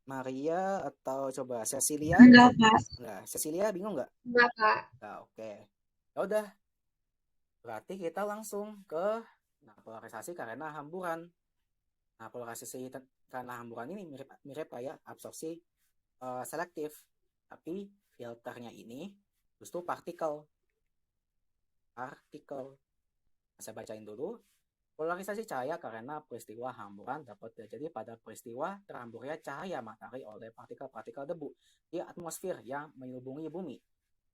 Maria atau coba Cecilia? Enggak, Pak. Enggak. Cecilia bingung enggak? Enggak, Pak. Nah, oke. Ya udah. Berarti kita langsung ke polarisasi karena hamburan. Nah, polarisasi karena hamburan ini mirip kayak absorpsi selektif. Tapi filternya ini justru partikel. Saya bacain dulu. Polarisasi cahaya karena peristiwa hamburan dapat terjadi pada peristiwa terhamburnya cahaya matahari oleh partikel-partikel debu di atmosfer yang menyelubungi bumi.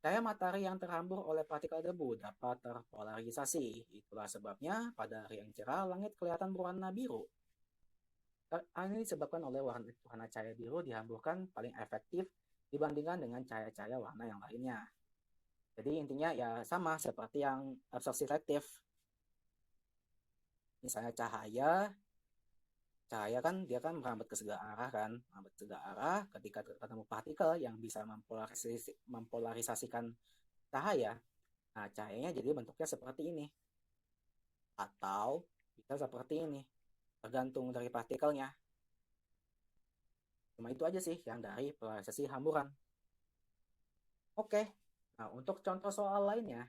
Cahaya matahari yang terhambur oleh partikel debu dapat terpolarisasi. Itulah sebabnya pada hari yang cerah langit kelihatan berwarna biru. Hal ini disebabkan oleh warna cahaya biru dihamburkan paling efektif dibandingkan dengan cahaya-cahaya warna yang lainnya. Jadi intinya ya sama seperti yang absorpsi selektif. Misalnya cahaya kan dia kan merambat ke segala arah kan, merambat ke segala arah. Ketika ketemu partikel yang bisa mempolarisasikan cahaya, nah cahayanya jadi bentuknya seperti ini atau bisa seperti ini, tergantung dari partikelnya. Cuma itu aja sih yang dari polarisasi hamburan. Oke, nah untuk contoh soal lainnya,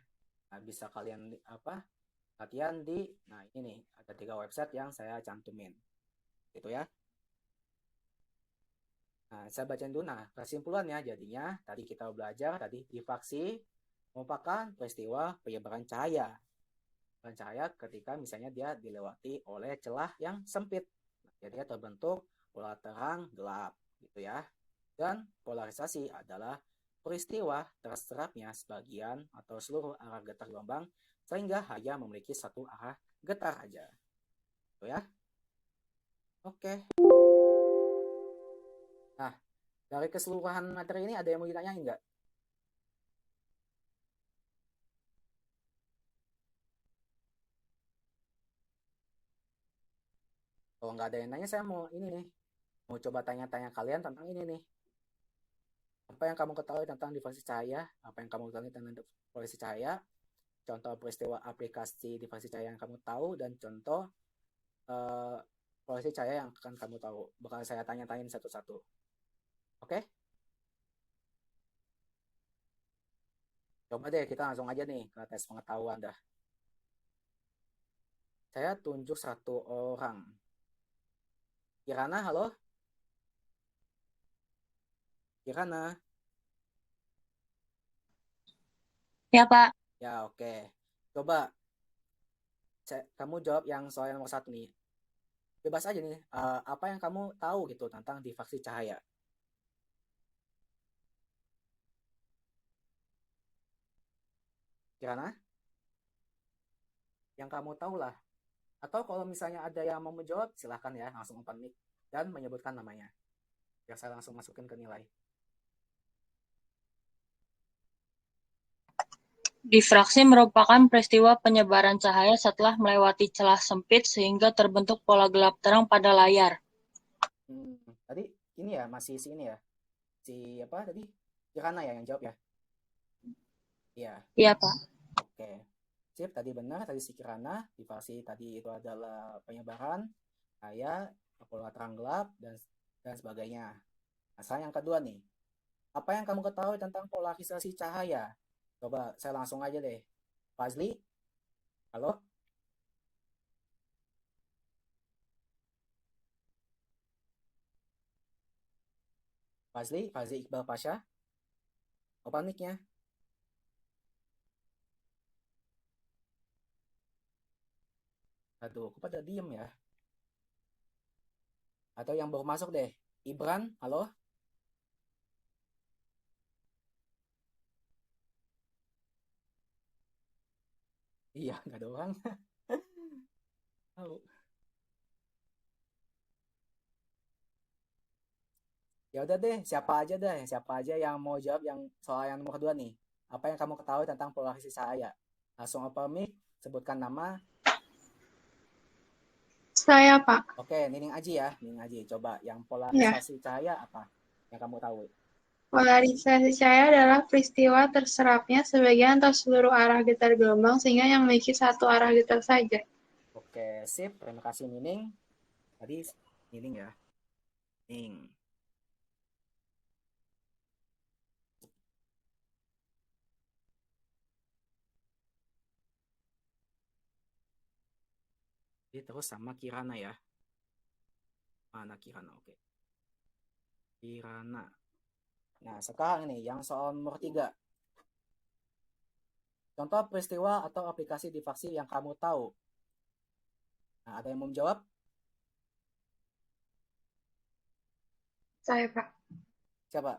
nah bisa kalian latihan di, nah ini nih, ada 3 website yang saya cantumin. Gitu ya. Nah, saya bacain dulu. Nah, kesimpulannya jadinya, tadi kita belajar, tadi diffraksi merupakan peristiwa penyebaran cahaya. Penyebaran cahaya ketika misalnya dia dilewati oleh celah yang sempit. Nah, jadi terbentuk pola terang gelap, gitu ya. Dan polarisasi adalah peristiwa terserapnya sebagian atau seluruh arah getar gelombang sehingga hanya memiliki satu arah getar aja. Gitu ya. Oke. Nah, dari keseluruhan materi ini ada yang mau ditanyain nggak? Kalau nggak ada yang nanya, saya mau ini nih. Mau coba tanya-tanya kalian tentang ini nih. Apa yang kamu ketahui tentang diffraksi cahaya? Apa yang kamu ketahui tentang diffraksi cahaya? Contoh peristiwa aplikasi diffraksi cahaya yang kamu tahu dan contoh diffraksi cahaya yang akan kamu tahu. Bakal saya tanya-tanyain satu-satu. Oke? Coba deh kita langsung aja nih ke tes pengetahuan dah. Saya tunjuk satu orang. Kirana, halo? Kirana? Ya, Pak. Ya, oke. Coba kamu jawab yang soal nomor 1 nih. Bebas aja nih. Apa yang kamu tahu gitu tentang diffraksi cahaya? Kirana? Yang kamu tahu lah. Atau kalau misalnya ada yang mau menjawab, silahkan ya langsung open mic dan menyebutkan namanya. Biar saya langsung masukin ke nilai. Diffraksi merupakan peristiwa penyebaran cahaya setelah melewati celah sempit sehingga terbentuk pola gelap terang pada layar. Tadi ini ya, masih si ini ya. Si apa tadi? Kirana ya yang jawab ya? Iya. Iya, Pak. Oke. Sip, tadi benar. Tadi si Kirana. Diffraksi tadi itu adalah penyebaran cahaya, pola terang gelap, dan sebagainya. Nah, yang kedua nih. Apa yang kamu ketahui tentang polarisasi cahaya? Coba saya langsung aja deh. Fazli? Halo? Fazli Iqbal Pasha? Open mic-nya. Aduh, kok pada diem ya? Atau yang baru masuk deh. Ibran, halo? Iya, nggak ada orang. Tahu. Ya udah deh, siapa aja yang mau jawab yang soal yang nomor 2 nih. Apa yang kamu ketahui tentang polarisasi cahaya? Langsung open mic, sebutkan nama. Saya, Pak. Oke, Nining Aji ya, Nining Aji. Coba yang polarisasi cahaya apa yang kamu tahu? Polarisasi cahaya adalah peristiwa terserapnya sebagian atau seluruh arah getar gelombang sehingga yang memiliki satu arah getar saja. Oke, sip. Terima kasih Nining. Tadi Nining ya. Nining. Jadi terus sama Kirana ya. Mana Kirana? Oke. Kirana. Nah, sekarang nih yang soal nomor 3. Contoh peristiwa atau aplikasi difaksi yang kamu tahu. Nah, ada yang mau menjawab? Saya, Pak. Siapa?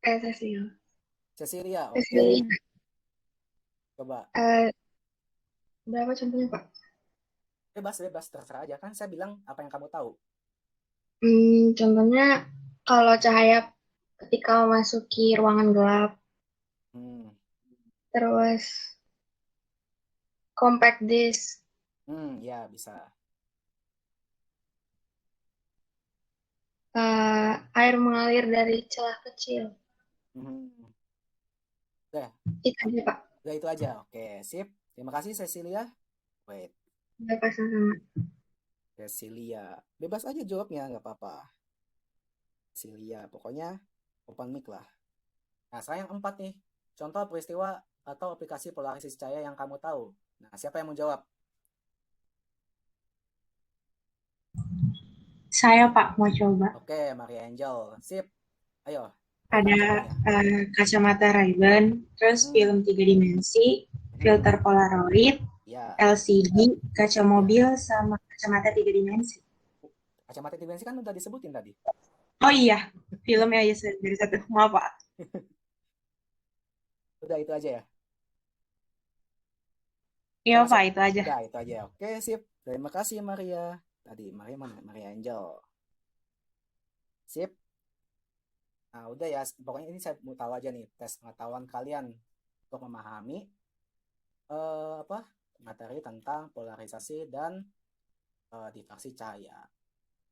Cecil. Cecilia, oke. Cecilia. Coba. Berapa contohnya, Pak? Bebas, terserah aja. Kan saya bilang apa yang kamu tahu. Contohnya kalau cahaya ketika memasuki ruangan gelap, terus compact disc, Ya bisa. air mengalir dari celah kecil. Udah. Itu aja, Pak. Udah itu aja. Oke, sip. Terima kasih Cecilia. Wait, Udah pas sama. Cecilia. Bebas aja jawabnya, nggak apa-apa. Cecilia, pokoknya open mic lah. Nah, sekarang yang 4 nih. Contoh peristiwa atau aplikasi polarisasi cahaya yang kamu tahu. Nah, siapa yang mau jawab? Saya, Pak, mau coba. Oke, Maria Angel. Sip. Ayo. Ada kacamata Ray-Ban, terus film 3 dimensi, filter Polaroid, LCD, kaca mobil, sama kacamata 3 dimensi. Kacamata 3 dimensi kan udah disebutin tadi. Oh iya, filmnya aja dari satu. Maaf, Pak. Udah itu aja ya? Iya, Pak, itu aja. Udah itu aja. Oke, sip. Terima kasih Maria. Tadi Maria mana? Maria Angel. Sip. Nah, udah ya. Pokoknya ini saya mau tahu aja nih tes pengetahuan kalian untuk memahami materi tentang polarisasi dan difaksi cahaya.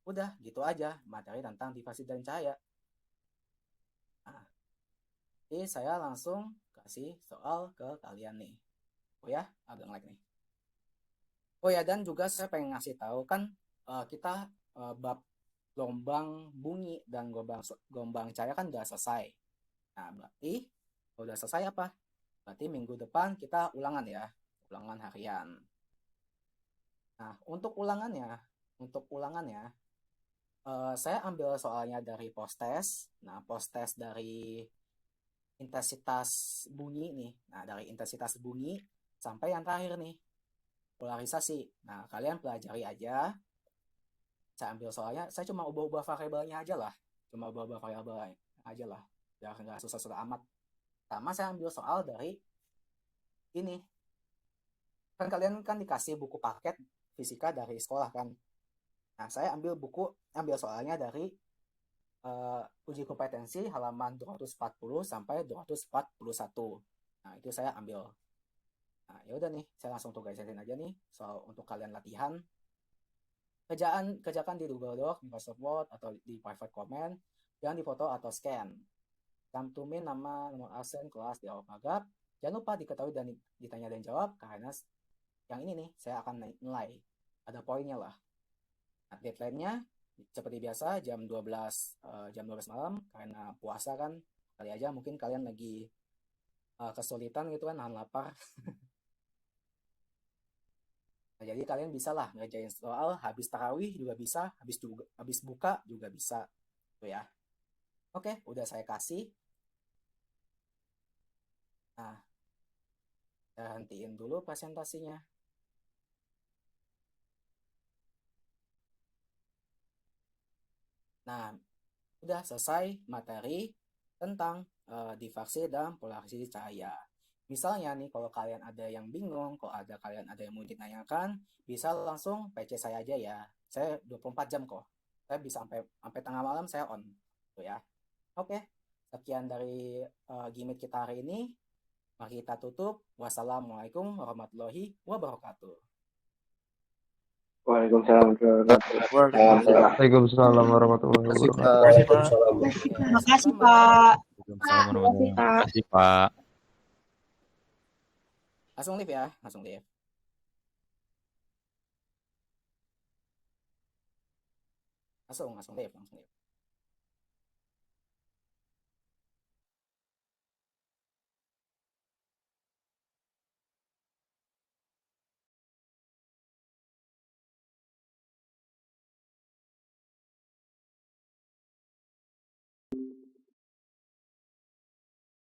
Udah, gitu aja materi tentang difaksi dan cahaya. Nah, jadi saya langsung kasih soal ke kalian nih. Oh ya, agak nge-lag nih. Oh ya, dan juga saya pengen ngasih tahu kan kita bab gelombang bunyi dan gelombang cahaya kan udah selesai. Nah, berarti udah selesai apa? Berarti minggu depan kita ulangan ya, ulangan harian. Nah, untuk ulangannya saya ambil soalnya dari post-test. Nah, post-test dari intensitas bunyi nih. Nah, dari intensitas bunyi sampai yang terakhir nih, polarisasi. Nah, kalian pelajari aja. Saya ambil soalnya, saya cuma ubah-ubah variabelnya aja lah. Biar nggak susah-susah amat. Sama saya ambil soal dari ini. Kan kalian kan dikasih buku paket fisika dari sekolah kan. Nah, saya ambil soalnya dari uji kompetensi halaman 240 sampai 241. Nah, itu saya ambil. Nah, ya udah nih, saya langsung tugasin aja nih soal untuk kalian latihan. Kerjakan di Google Doc, Microsoft Word, atau di private comment, jangan difoto atau scan. Cantumin nama, nomor absen, kelas di awal paragraf. Jangan lupa diketahui dan ditanya dan jawab, karena yang ini nih saya akan nilai. Ada poinnya lah. Nah, deadline-nya seperti biasa jam 12 malam, karena puasa kan. Kali aja mungkin kalian lagi kesulitan gitu kan, nahan lapar. Nah, jadi kalian bisa lah ngerjain soal habis tarawih juga bisa, habis buka juga bisa. Tuh ya. Oke, udah saya kasih. Nah, saya hentiin dulu presentasinya. Nah, udah selesai materi tentang difaksi dan polarisasi cahaya. Misalnya nih, kalau kalian ada yang bingung, kalian ada yang mau ditanyakan, bisa langsung PC saya aja ya. Saya 24 jam kok. Saya bisa sampai tengah malam saya on. Tuh ya. Oke, sekian dari gimmick kita hari ini. Mari kita tutup. Wassalamualaikum warahmatullahi wabarakatuh. Waalaikumsalam warahmatullahi wabarakatuh. Terima kasih, Pak. Terima kasih, Pak. Langsung live ya, langsung live. Langsung live.